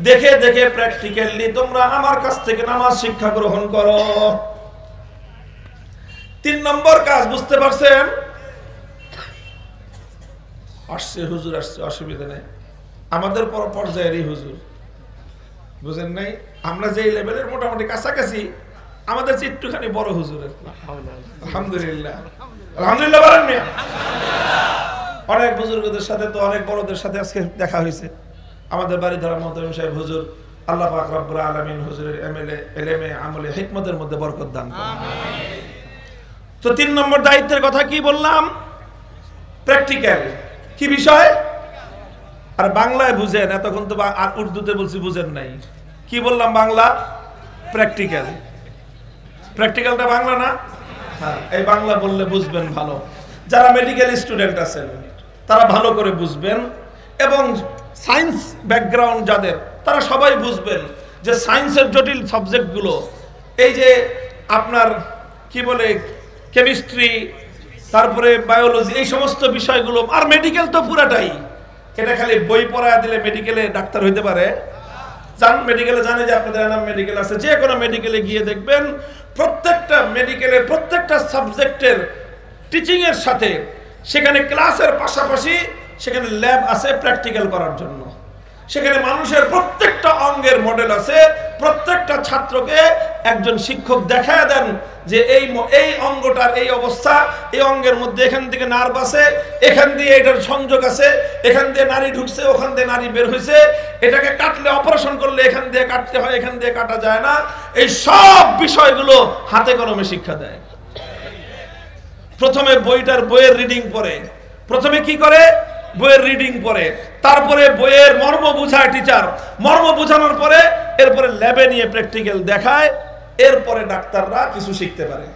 S1: দেখে দেখে প্র্যাকটিক্যালি তোমরা আমার কাছ থেকে নামাজ শিক্ষা গ্রহণ করো। 3 নম্বর কাজ বুঝতে পারছেন? আসছে হুজুর, আসছে, অসুবিধা নেই, আমাদের পর্যায়েরই হুজুর, বুঝেন নাই? আমরা যে লেভেলের মোটামুটি কাছাকাছি, আমাদের চেয়ে একটুখানি বড় হুজুরের। আলহামদুলিল্লাহ, আলহামদুলিল্লাহ বলেন মিয়া। অনেক বুজুর্গদের সাথে তো অনেক বড়দের সাথে আজকে দেখা হয়েছে। আমাদের বাড়ি ধরা মোহতামিম সাহেব হুজুর, আল্লাহ পাক রব্বুল আলামিন হুজুরের এলেমে আমলে হিকমতের মধ্যে বরকত দান করুন। তো 3 নম্বর দায়িত্বের কথা কি বললাম? প্র্যাকটিক্যাল। কি বিষয়? আর বাংলায় বুঝেন, এতক্ষণ তো আর উর্দুতে বলছি বুঝেন নাই। কি বললাম? বাংলা প্র্যাকটিক্যাল। প্র্যাকটিক্যালটা বাংলা না? হ্যাঁ, এই বাংলা বললে বুঝবেন ভালো। যারা মেডিকেল স্টুডেন্ট আছেন তারা ভালো করে বুঝবেন, এবং সায়েন্স ব্যাকগ্রাউন্ড যাদের, তারা সবাই বুঝবেন যে সায়েন্সের জটিল সাবজেক্টগুলো, এই যে আপনার কি বলে কেমিস্ট্রি, তারপরে বায়োলজি, এই সমস্ত বিষয়গুলো, আর মেডিকেল তো পুরাটাই। এটা খালি বই পড়ায় দিলে মেডিকেলে ডাক্তার হইতে পারে? যান মেডিকেলে, জানে যে আপনাদের নাম মেডিকেল আছে, যে কোনো মেডিকেলে গিয়ে দেখবেন প্রত্যেকটা মেডিকেলের প্রত্যেকটা সাবজেক্টের টিচিং এর সাথে সেখানে ক্লাসের পাশাপাশি সেখানে ল্যাব আছে প্র্যাকটিক্যাল করার জন্য। সেখানে মানুষের প্রত্যেকটা অঙ্গের মডেল আছে। প্রত্যেকটা ছাত্রকে একজন শিক্ষক দেখায় দেন যে এই অঙ্গটার এই অবস্থা, এই অঙ্গের মধ্যে এখান থেকে নার্ভ আছে, এখান দিয়ে এটার সংযোগ আছে, এখান দিয়ে নারী ঢুকছে, ওখান দিয়ে নারী বের হয়েছে, এটাকে কাটলে অপারেশন করলে এখান দিয়ে কাটতে হয়, এখান দিয়ে কাটা যায় না। এই সব বিষয়গুলো হাতে কলমে শিক্ষা দেয়। প্রথমে বইয়ের রিডিং পড়ে, প্রথমে কি করে? বইয়ের রিডিং পড়ে, তারপরে বইয়ের মর্ম বুঝায় টিচার, মর্ম বুঝানোর পরে এরপরে ল্যাবে নিয়ে প্র্যাকটিক্যাল দেখায়, এরপরে ডাক্তাররা কিছু শিখতে পারে।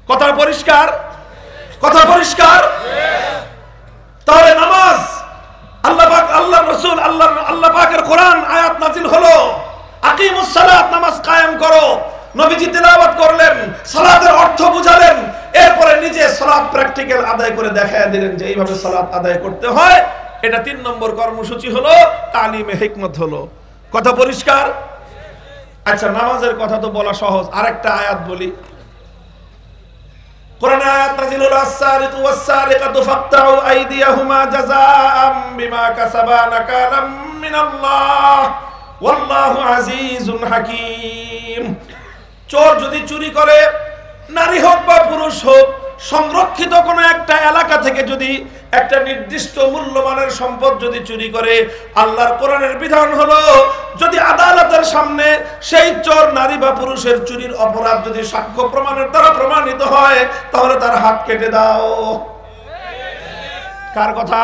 S1: কথা পরিষ্কার? কথা পরিষ্কার? তাহলে নামাজ, আল্লাহ পাক, আল্লাহ রাসূল, আল্লাহ পাকের কোরআন আয়াত নাযিল হলো, আকিমুস সালাত, নামাজ কায়েম করো। নবীজি তেলাওয়াত করলেন, সালাতের অর্থ বুঝালেন, এরপরে নিজে সালাত প্র্যাকটিক্যাল আদায় করে দেখায় দিলেন যে এইভাবে সালাত আদায় করতে হয়। এটা 3 নম্বর কর্মসূচি হলো, তালিমে হিকমত হলো। কথা পরিষ্কার? আচ্ছা, নামাজের কথা তো বলা সহজ, আরেকটা আয়াত বলি। কোরআনে আয়াত নাযিল হলো, আস-সারিকু ওয়াস-সারিকাতু ফাকতাউ আইদিয়াহুমা জাযাআম বিমা কাসাবা নাকালাম মিনাল্লাহ ওয়াল্লাহু আজিজুন হাকীম। চোর যদি চুরি করে, নারী হোক বা পুরুষ হোক, সংরক্ষিত কোনো একটা এলাকা থেকে যদি একটা নির্দিষ্ট মূল্যমানের সম্পদ যদি চুরি করে, আল্লাহর কোরআনের বিধান হলো, যদি আদালতের সামনে সেই চোর নারী বা পুরুষের চুরির অপরাধ যদি সাক্ষ্য প্রমাণের দ্বারা প্রমাণিত হয়, তাহলে তার হাত কেটে দাও। কার কথা?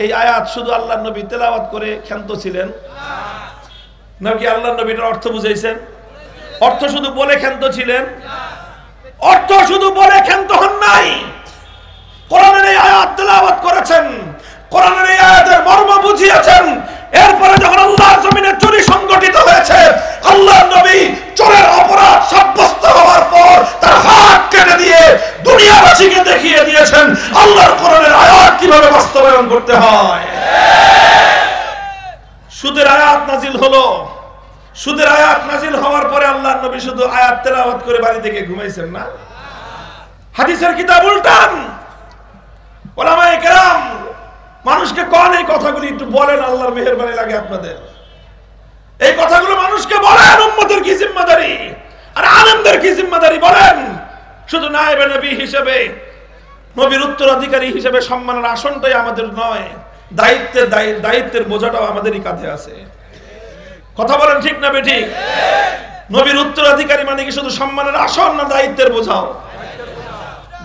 S1: এই আয়াত শুধু আল্লাহর নবী তেলাওয়াত করে ক্ষান্ত ছিলেন নাকি আল্লাহর নবীর অর্থ বুঝাইছেন? অর্থ শুধু বলে ক্ষান্ত ছিলেন? অর্থ শুধু বলে ক্ষান্ত হন নাই, কোরআনের এই আয়াত তেলাওয়াত করেছেন, কোরআনের এই আয়াতের মর্ম বুঝিয়েছেন। এরপরে যখন আল্লাহর জমিনে চুরি সংগঠিত হয়েছে, আল্লাহর নবী চোরের অপরাধ সাব্যস্ত হওয়ার পর তার হাত কেটে দিয়ে দুনিয়াবাসীকে দেখিয়ে দিয়েছেন আল্লাহর কোরআনের আয়াত কিভাবে বাস্তবায়ন করতে হয়। সুদের আয়াত নাজিল হলো, সুদের আয়াত নাজিল হওয়ার পরে আল্লাহর নবী শুধু আয়াত তেলাওয়াত করে বাড়ি থেকে ঘুমাইছেন না, হাদিসের কিতাব উল্টান। ওলামায়ে কেরাম মানুষকে কোন এই কথাগুলি একটু বলেন, আল্লাহর মেহেরবানি লাগে আপনাদের। এই কথাগুলো মানুষকে বলেন, উম্মতের কি জিম্মাদারি আর আলেমদের কি জিম্মাদারি বলেন। শুধু নায়েবে নবী হিসেবে, নবীর উত্তরাধিকারী হিসেবে সম্মানের আসনটাই আমাদের নয়, দায়িত্বের বোঝাটাও আমাদেরই কাঁধে আছে। কথা বলেন ঠিক না বেঠিক? নবীর উত্তরাধিকারী মানে কি শুধু সম্মানের আসন না দায়িত্বের বোঝাও?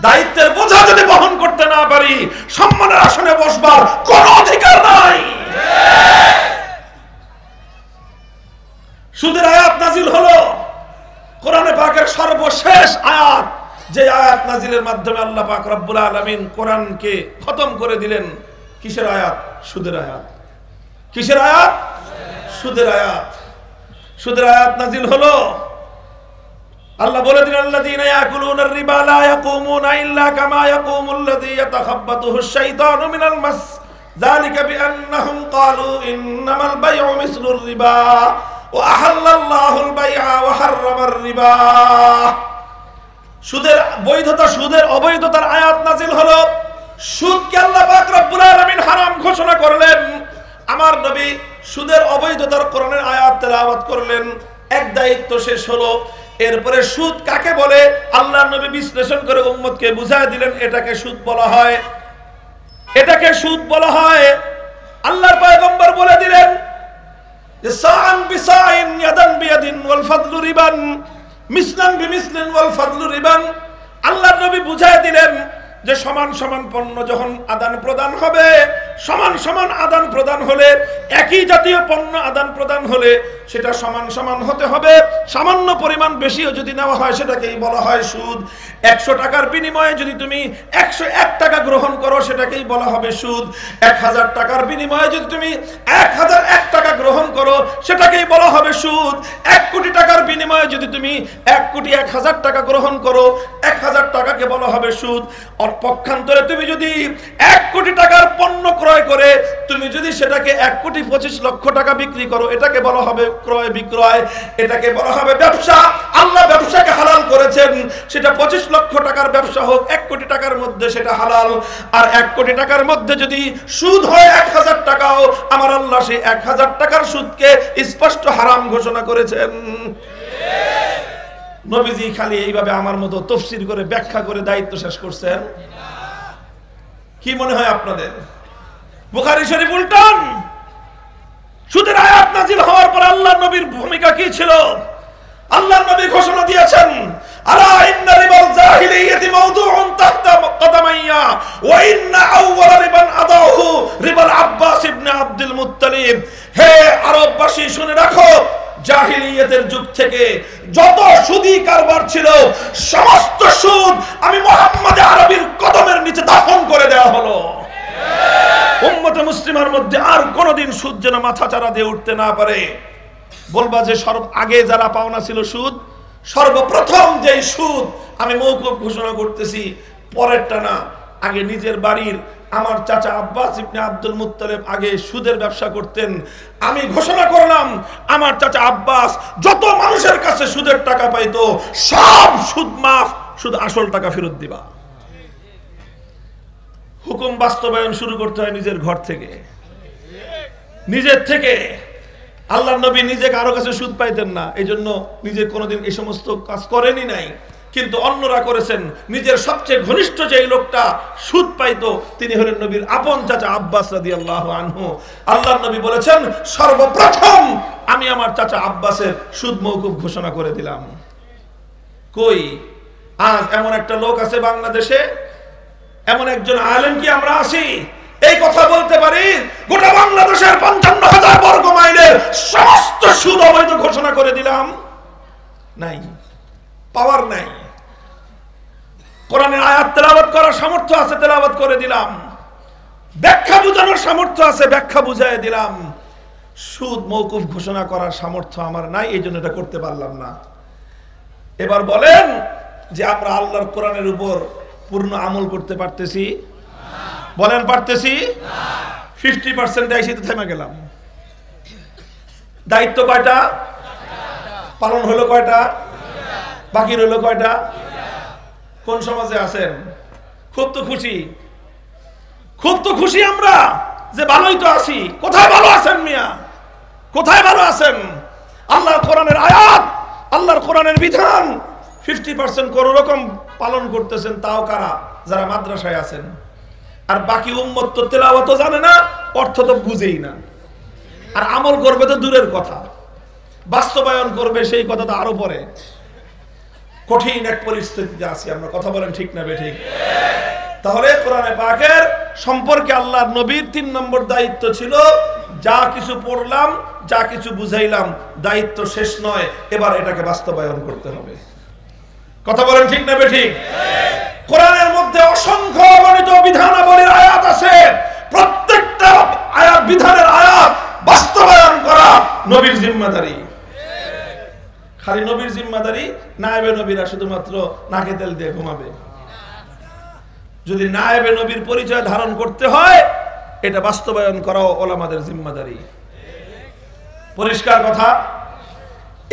S1: দায়িত্বের বোঝা যদি বহন করতে না পারি, সম্মানের আসনে বসবার কোন অধিকার নাই। সুদের আয়াত নাজিল হলো, কোরআনে পাকের সর্বশেষ আয়াত, যে আয়াত নাজিলের মাধ্যমে আল্লাহ পাক রব্বুল আলামিন কোরআনকে খতম করে দিলেন। কিসের আয়াত? সুদের আয়াত। কিসের আয়াত? সুদের আয়াত। সুদের আয়াত নাজিল হলো, আল্লাহ বলে দিলেন আল্লাযীনা ইয়াকুলুনার রিবা লা ইয়াকুমুনা ইল্লা কামা ইয়াকুমুল্লাযী ইয়াতাখাব্বাতুহুশ শাইতানু মিনাল মাস যালিকা বিআন্নাহুম ক্বালু ইন্নামাল বাই'উ মিসলুর রিবা ওয়া আহাল্লাল্লাহুল বাই'a ওয়া হাররামার রিবা। সুদের বৈধতা, সুদের অবৈধতার আয়াত নাজিল হলো। সুদকে আল্লাহ পাক রব্বুল আলামিন হারাম ঘোষণা করলেন। আমার নবী সুদের অবৈধতার কোরআনের আয়াত তেলাওয়াত করলেন। এক দায়িত্ব শেষ হলো। এরপরে সুদ কাকে বলে আল্লাহর নবী বিশ্লেষণ করে উম্মতকে বুঝায় দিলেন, এটাকে সুদ বলা হয়, এটাকে সুদ বলা হয়। আল্লাহর পয়গম্বর বলে দিলেন যে সাআন বিসাইন ইয়াদান বিয়াদিন ওয়াল ফাদলু রিবান মিসলান বিমিসলিন ওয়াল ফাদলু রিবান। আল্লাহর নবী বুঝায় দিলেন যে সমান সমান পণ্য যখন আদান প্রদান হবে, সমান সমান আদান প্রদান হলে, একই জাতীয় পণ্য আদান প্রদান হলে সেটা সমান সমান হতে হবে। সামান্য পরিমাণ বেশিও যদি নেওয়া হয় সেটাকেই বলা হয় সুদ। 100 টাকার বিনিময়ে যদি তুমি 101 টাকা গ্রহণ করো সেটাকেই বলা হবে সুদ। 1000 টাকার বিনিময়ে যদি তুমি 1001 টাকা গ্রহণ করো সেটাকেই বলা হবে সুদ। 1 কোটি টাকার বিনিময়ে যদি তুমি 1 কোটি 1000 টাকা গ্রহণ করো, 1000 টাকাকে বলা হবে সুদ। পক্ষান্তরে তুমি যদি 1 কোটি টাকার পণ্য ক্রয় করে তুমি যদি সেটাকে 1 কোটি 25 লক্ষ টাকা বিক্রি করো, এটাকে বলা হবে ক্রয় বিক্রয়, এটাকে বলা হবে ব্যবসা। আল্লাহ ব্যবসাকে হালাল করেছেন, সেটা 25 লক্ষ টাকার ব্যবসা হোক, 1 কোটি টাকার মধ্যে সেটা হালাল। আর 1 কোটি টাকার মধ্যে যদি সুদ হয় 1000 টাকাও, আমার আল্লাহ সেই 1000 টাকার সুদকে স্পষ্ট হারাম ঘোষণা করেছেন। নবীজি খালি এইভাবে আমার মতো তাফসীর করে ব্যাখ্যা করে দায়িত্ব শেষ করছেন? কি মনে হয় আপনাদের? বুখারী শরীফ উল্টান। সুদের আয়াত নাজিল হওয়ার পর আল্লাহর নবীর ভূমিকা কি ছিল? আল্লাহর নবী ঘোষণা দিয়েছেন, আলা ইন্না রিবাল জাহিলিয়াতি মাওদুউন তাহতা কদামাইয়া ওয়া ইন্না আউওয়ালা রিবান আদাহু রিবাল আব্বাস ইবনে আব্দুল মুত্তালিব। হে আরববাসী শুনে রাখো, জাহিলিয়াতের যুগ থেকে যত সুদী কারবার ছিল সমস্ত সুদ আমি মুহাম্মদ আরবীর কদমের নিচে দাফন করে দেওয়া হলো। উম্মতে মুসলিমার মধ্যে আর কোনোদিন সুদ যেন মাথা চারা দিয়ে উঠতে না পারে। বলবা যে আগে যারা পাওনা ছিল সুদ, সর্বপ্রথম যে সুদ আমি মওকুফ ঘোষণা করতেছি, পরেরটা না। আগে নিজের বাড়ির আমার চাচা আব্বাস ইবনে আব্দুল মুত্তালিব আগে সুদের ব্যবসা করতেন। আমি ঘোষণা করলাম আমার চাচা আব্বাস যত মানুষের কাছে সুদের টাকা পাইতো সব সুদ মাফ, শুধু আসল টাকা ফেরত দিবা। হুকুম বাস্তবায়ন শুরু করতে হয় নিজের ঘর থেকে, নিজের থেকে। আল্লাহর নবী নিজে কারো কাছে সুদ পাইতেন না, এই জন্য নিজে কোনোদিন এই সমস্ত কাজ করেনি নাই, কিন্তু অন্যরা করেছেন। নিজের সবচেয়ে ঘনিষ্ঠ যে লোকটা সুদ পাইতো তিনি হলেন নবীর আপন চাচা আব্বাস রাদিয়াল্লাহু আনহু। আল্লাহর নবী বলেছেন, সর্বপ্রথম আমি আমার চাচা আব্বাসের সুদ মওকুফ ঘোষণা করে দিলাম। কই আজ এমন একটা লোক আছে বাংলাদেশে, এমন একজন আলেম কি আমরা আছি এই কথা বলতে পারি গোটা বাংলাদেশের 55,000 বর্গ মাইলের সমস্ত সুদ অবৈধ ঘোষণা করে দিলাম? নাই, পাওয়ার নাই। কোরআনের আয়াত তেলাওয়াত করার সামর্থ্য আছে, তেলাওয়াত করে দিলাম। ব্যাখ্যা বোঝানোর সামর্থ্য আছে, ব্যাখ্যা বুঝাই দিলাম। সুদ মওকুফ ঘোষণা করার সামর্থ্য আমার নাই, এই জন্য এটা করতে পারলাম না। এবার বলেন যে আমরা আল্লাহর কোরআনের উপর পূর্ণ আমল করতে পারতেছি? বলেন পারতেছি? 50% এসে তো থেমে গেলাম। দায়িত্ব কয়টা? পালন হলো কয়টা? বাকি রইল কয়টা? কোন সমাজে আছেন? খুব তো খুশি, খুব তো খুশি আমরা যে ভালোই তো আছি। কোথায় ভালো আছেন মিয়া? কোথায় ভালো আছেন? আল্লাহর কোরআনের আয়াত, আল্লাহর কোরআনের বিধান 50% কোন রকম পালন করতেছেন, তাও কারা? যারা মাদ্রাসায় আছেন। আর বাকি উম্মত তো তেলাওয়াতও জানে না, অর্থ তো বুঝেই না। আর আমল করবে তো দূরের কথা, বাস্তবায়ন করবে সেই কথা তো আরো পরে। কঠিন এক পরিস্থিতিতে আছি আমরা, কথা বলেন ঠিক না বেঠিক? তাহলে কোরআনে পাকের সম্পর্কে আল্লাহর নবীর 3 নম্বর দায়িত্ব ছিল, যা কিছু পড়লাম, যা কিছু বুঝাইলাম, দায়িত্ব শেষ নয়, এবার এটাকে বাস্তবায়ন করতে হবে। কথা বলেন ঠিক না বেঠিক? কোরআনের মধ্যে অসংখ্য অগণিত বিধানাবলীর আয়াত আছে। প্রত্যেকটা আয়াত, বিধানের আয়াত বাস্তবায়ন করা নবীর জিম্মাদারি। খালি নবীর জিম্মাদারি? নায়েবে নবীরা শুধুমাত্র নাকে তেল দিয়ে ঘুমাবে। যদি নায়েবে নবীর পরিচয় ধারণ করতে হয়, এটা বাস্তবায়ন করাও ওলামাদের জিম্মাদারি। পরিষ্কার কথা।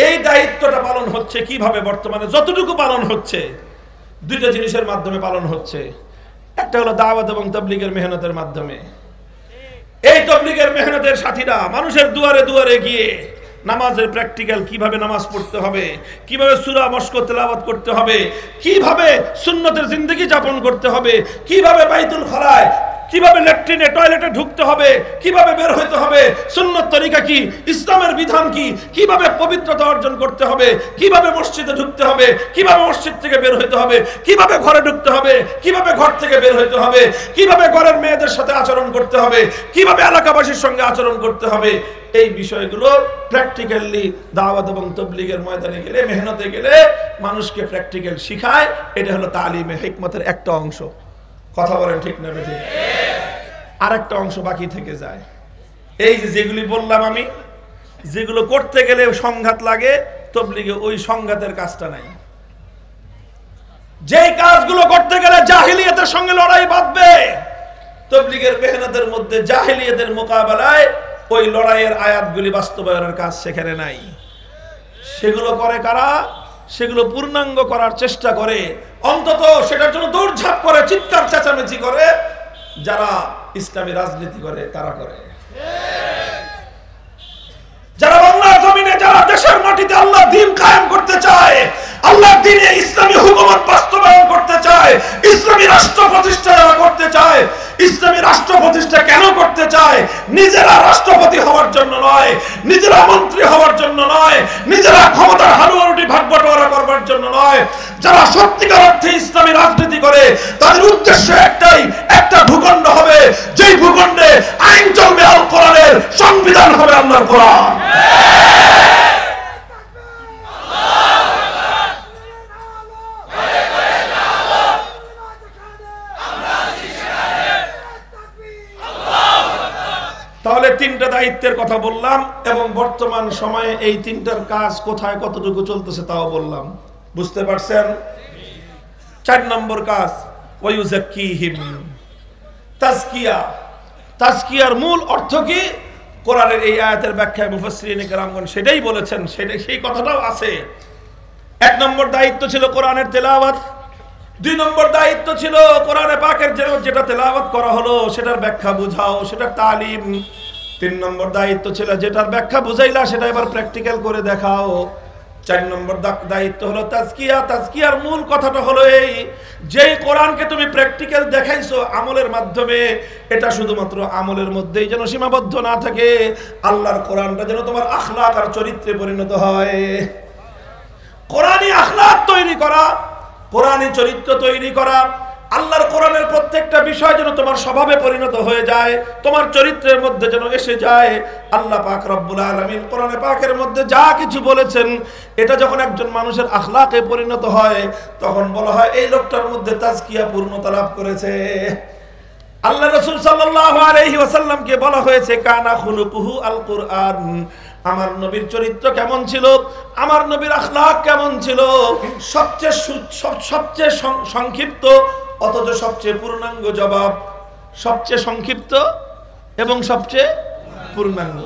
S1: এই দায়িত্বটা পালন হচ্ছে কিভাবে? বর্তমানে যতটুকু পালন হচ্ছে, দুইটা জিনিসের মাধ্যমে পালন হচ্ছে। একটা হলো দাওয়াত এবং তাবলীগের মেহনতের মাধ্যমে। এই তাবলীগের মেহনতের সাথীরা মানুষের দুয়ারে দুয়ারে গিয়ে নামাজের প্র্যাকটিক্যাল, কিভাবে নামাজ পড়তে হবে, কিভাবে সূরা মশক তেলাওয়াত করতে হবে, কিভাবে সুন্নতের জিন্দেগি যাপন করতে হবে, কিভাবে বাইতুল খলায়, কিভাবে ল্যাট্রিনে টয়লেটে ঢুকতে হবে, কিভাবে বের হইতে হবে, সুন্নত তরিকা কি, ইসলামের বিধান কি, কিভাবে পবিত্রতা অর্জন করতে হবে, কিভাবে মসজিদে ঢুকতে হবে, কিভাবে মসজিদ থেকে বের হইতে হবে, কিভাবে ঘরে ঢুকতে হবে, কিভাবে ঘর থেকে বের হইতে হবে, কিভাবে ঘরের মেয়েদের সাথে আচরণ করতে হবে, কিভাবে এলাকাবাসীর সঙ্গে আচরণ করতে হবে, এই বিষয়গুলো প্র্যাকটিক্যালি দাওয়াত এবং তাবলীগের ময়দানে গেলে, মেহনতে গেলে মানুষকে প্র্যাকটিক্যাল শিখায়। এটা হলো তালিমে হিকমতের একটা অংশ। কথা বলেন ঠিক না বেঠিক? আরেকটা অংশ বাকি থেকে যায়। এই যে যেগুলি বললাম আমি, যেগুলো করতে গেলে সংঘাত লাগে, তাবলীগে ওই সংঘাতের কাজটা নাই। যেই কাজগুলো করতে গেলে জাহিলিয়াতের সঙ্গে লড়াই বাঁধবে, তাবলীগের মেহনতের মধ্যে জাহিলিয়াতের মোকাবেলায় ওই লড়াইয়ের আয়াতগুলি বাস্তবায়নের কাজ সেখানে নাই। সেগুলো করে কারা? সেগুলো পূর্ণাঙ্গ করার চেষ্টা করে, অন্তত সেটার জন্য দৌড়ঝাঁপ করে, চিৎকার চেঁচামেচি করে যারা ইসলামী রাজনীতি করে, তারা করে। যারা বাংলার জমিনে, যারা দেশের মাটিতে আল্লাহ দ্বীন কায়েম করতে চায়, আল্লাহর দ্বীনে ইসলামী হুকুমত বাস্তবায়ন করতে চায়, ইসলামী রাষ্ট্র প্রতিষ্ঠা যারা করতে চায়, ইসলামী রাষ্ট্র প্রতিষ্ঠা কেন করতে চায়? নিজেরা রাষ্ট্রপতি হওয়ার জন্য নয়, নিজেরা মন্ত্রী হওয়ার জন্য নয়, নিজেরা ক্ষমতার হালুয়ারুটি ভাগ বাটোয়ারা করবার জন্য নয়। যারা সত্যিকার অর্থে ইসলামী রাজনীতি করে, তাদের উদ্দেশ্য একটাই, একটা ভূখণ্ড হবে, যেই ভূখণ্ডে আইন চলবে আল কোরআনের, সংবিধান হবে আল্লাহর কোরআন। তাহলে 3টা দায়িত্বের কথা বললাম, এবং বর্তমান সময়ে এই 3টার কাজ কোথায় কতটুকু চলতেছে তাও বললাম। বুঝতে পারছেন? 4 নম্বর কাজ, ওয়ায়ুযাক্কিহিম, তাজকিয়া। তাজকিয়ার মূল অর্থ কি? কোরআনের এই আয়াতের ব্যাখ্যায় মুফাসসিরিনে কেরামগণ সেটাই বলেছেন, সেই কথাটাও আছে। 1 নম্বর দায়িত্ব ছিল কোরআনের তেলাওয়াত, 2 নম্বর দায়িত্ব ছিল কোরআনে পাকের যেটা তেলাওয়াত করা হলো সেটার ব্যাখ্যা বুঝাও, সেটার তালিম। 3 নম্বর দায়িত্ব ছিল যেটার ব্যাখ্যা বুঝাইলা সেটা এবার প্র্যাকটিক্যাল করে দেখাও। 4 নম্বর দায়িত্ব হলো তাজকিয়া। তাজকিয়ার মূল কথাটা হলো এই, যেই কোরআনকে তুমি প্র্যাকটিক্যাল দেখাইছো আমলের মাধ্যমে, এটা শুধুমাত্র আমলের মধ্যেই যেন সীমাবদ্ধ না থাকে, আল্লাহর কোরআনটা যেন তোমার আখলাক আর চরিত্রে পরিণত হয়। কোরআনী আখলাক তৈরি করা, কোরআনী চরিত্র তৈরি করা, আল্লাহর কোরআনের প্রত্যেকটা বিষয় যেন তোমার স্বভাবে পরিণত হয়ে যায়, তোমার চরিত্রের মধ্যে যেন এসে যায়। আল্লাহ পাক রব্বুল আলামিন কোরআনে পাকের মধ্যে যা কিছু বলেছেন, এটা যখন একজন মানুষের আখলাকে পরিণত হয়, তখন বলা হয় এই লোকটার মধ্যে তাজকিয়া পূর্ণতা লাভ করেছে। আল্লাহ রাসূল সাল্লাল্লাহু আলাইহি ওয়াসাল্লামকে বলা হয়েছে কানা খুলুকুহু আল কুরআন। আমার নবীর চরিত্র কেমন ছিল, আমার নবীর আখলাক কেমন ছিল, সবচেয়ে সংক্ষিপ্ত অথচ সবচেয়ে পূর্ণাঙ্গ জবাব, সবচেয়ে সংক্ষিপ্ত এবং সবচেয়ে পূর্ণাঙ্গ।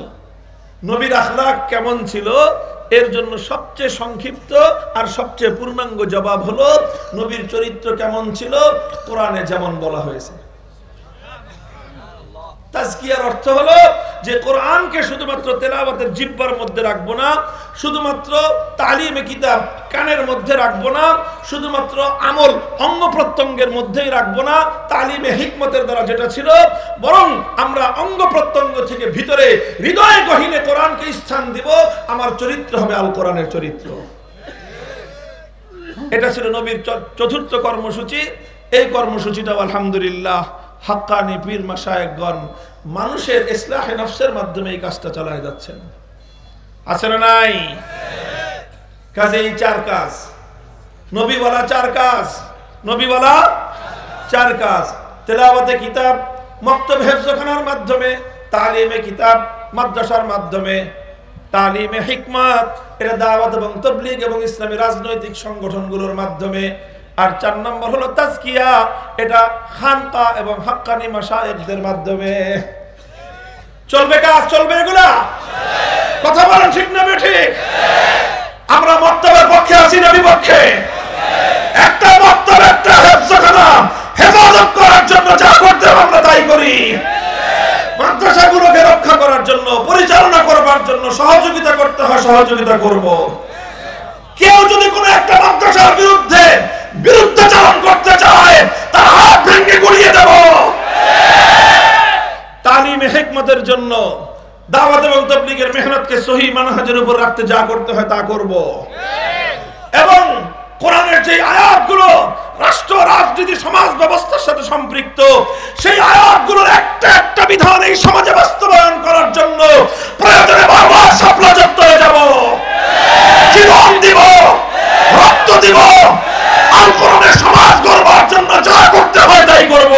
S1: নবীর আখলাক কেমন ছিল এর জন্য সবচেয়ে সংক্ষিপ্ত আর সবচেয়ে পূর্ণাঙ্গ জবাব হলো নবীর চরিত্র কেমন ছিল কোরআনে যেমন বলা হয়েছে। তাজকিয়ার অর্থ হলো যে কোরআনকে শুধুমাত্র তেলাওয়াতের জিহ্বার মধ্যে রাখবো না, শুধুমাত্র তালিমে কিতাব কানের মধ্যে রাখবো না, শুধুমাত্র আমল অঙ্গ প্রত্যঙ্গের মধ্যেই রাখবো না তালিমে হিকমতের দ্বারা যেটা ছিল, বরং আমরা অঙ্গ প্রত্যঙ্গ থেকে ভিতরে হৃদয় গহীনে কোরআনকে স্থান দিব। আমার চরিত্র হবে আল কোরআনের চরিত্র। এটা ছিল নবীর চতুর্থ কর্মসূচি। এই কর্মসূচিটাও আলহামদুলিল্লাহ হাক্কানি পীর মাশায়েখগণ মানুষের ইসলাহে নফসের মাধ্যমে এই কাজটা চালায় যাচ্ছেন। আছে না নাই? কাজেই চার কাজ, নবী বলা চার কাজ, নবী বলা চার কাজ। তেলাওয়াতে কিতাব মক্তব হেফজখানার মাধ্যমে, তালিমে কিতাব মাদ্রাসার মাধ্যমে, তালিমে হিকমত এটা দাওয়াত এবং তাবলীগ এবং ইসলামী রাজনৈতিক সংগঠনগুলোর মাধ্যমে, আর 4 নম্বর হলো তাজকিয়া, এটা খানকা এবং হাক্কানি মাশায়েখদের মাধ্যমে। চলবে কাজ, চলবে এগুলা? কথা বলেন ঠিক না বেঠিক? আমরা মক্তবের পক্ষে আছি না বিপক্ষে? একটা মক্তব একটা হেফজখানা হেফাজত করার জন্য যা করতে হবে আমরা তাই করি। মাদ্রাসাগুলোকে রক্ষা করার জন্য, পরিচালনা করবার জন্য সহযোগিতা করতে হয়, সহযোগিতা করব। কেউ যদি কোনো একটা মাদ্রাসার বিরুদ্ধাচরণ করতে চায় তার হাত ভেঙে গুড়িয়ে দেব। তালিমে হিকমতের জন্য দাওয়াত এবং তাবলীগের মেহনতকে সহি মানহাজের উপর রাখতে যা করতে হয় তা করব। এবং কোরআনের যে আয়াতগুলো রাষ্ট্র রাজনীতি সমাজ ব্যবস্থার সাথে সম্পৃক্ত, সেই আয়াতগুলোর একটা একটা বিধান এই সমাজে বাস্তবায়ন করার জন্য প্রয়োজনে বারবার শাপলা চত্বরে যাব, জীবন দিব, রক্ত দিব, আল কোরআনের সমাজ গড়বার জন্য যা করতে হয় তাই করব।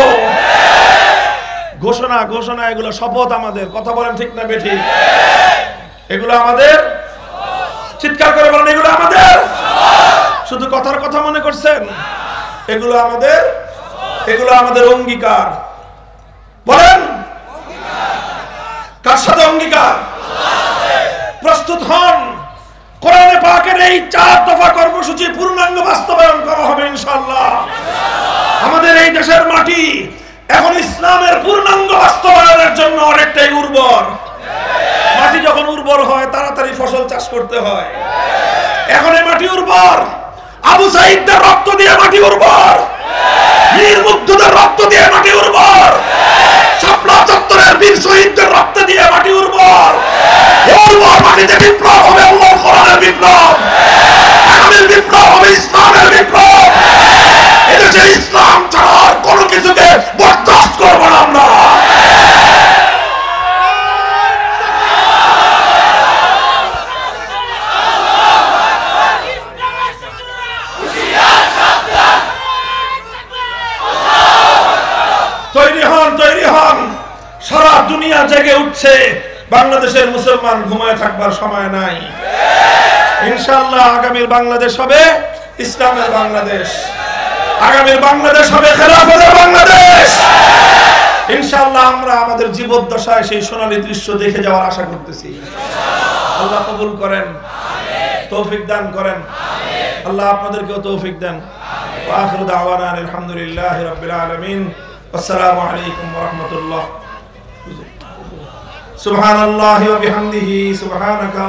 S1: ঘোষণা ঘোষণা এগুলো শপথ আমাদের। কথা বলেন ঠিক না বেঠিক? এগুলো আমাদের, চিৎকার করে বলেন এগুলো আমাদের। শুধু কথার কথা মনে করছেন? এগুলো আমাদের, এগুলো আমাদের অঙ্গীকার। বলেন কার সাথে অঙ্গীকার? প্রস্তুত হন, কোরআনে পাকের এই 4 দফা কর্মসূচি পূর্ণাঙ্গ বাস্তবায়ন করা হবে ইনশাআল্লাহ। আমাদের এই দেশের মাটি এখন ইসলামের পূর্ণাঙ্গ বাস্তবায়নের জন্য অনেকটাই উর্বর। মাটি যখন উর্বর হয় তাড়াতাড়ি ফসল চাষ করতে হয়। এখন এই মাটি উর্বর, আবু সাঈদদের রক্ত দিয়ে মাটি উর্বর, বীর মুগ্ধদের রক্ত দিয়ে মাটি উর্বর, শাপলা চত্বরের বীর শহীদদের রক্ত দিয়ে মাটি উর্বর। উর্বর মাটিতে বিপ্লব হবে, আল্লাহর কোরআনের বিপ্লব, আগামীর বিপ্লব হবে ইসলামের বিপ্লব। এদেশে ইসলাম ছাড়া কোনো কিছুকে বরদাস্ত করব না আমরা। তৈরি হন, তৈরি হন। সারা দুনিয়া জেগে উঠছে, বাংলাদেশের মুসলমান ঘুমায় থাকবার সময় নাই। ইনশাআল্লাহ আগামীর বাংলাদেশ হবে ইসলামের বাংলাদেশ, আগামীর বাংলাদেশ হবে খেলাফতের বাংলাদেশ। ইনশাআল্লাহ আমরা আমাদের জীবদ্দশায় সেই সোনালী দৃশ্য দেখে যাওয়ার আশা করতেছি। আল্লাহ কবুল করেন, তৌফিক দান করেন। আল্লাহ আপনাদেরকেও তৌফিক দেন। ওয়া আখিরু দাওয়ানা আলহামদুলিল্লাহি রাব্বিল আলামিন। আসসালামু আলাইকুম ওয়া রাহমাতুল্লাহ। সুবহানাল্লাহি ওয়া বিহামদিহি সুবহানাকা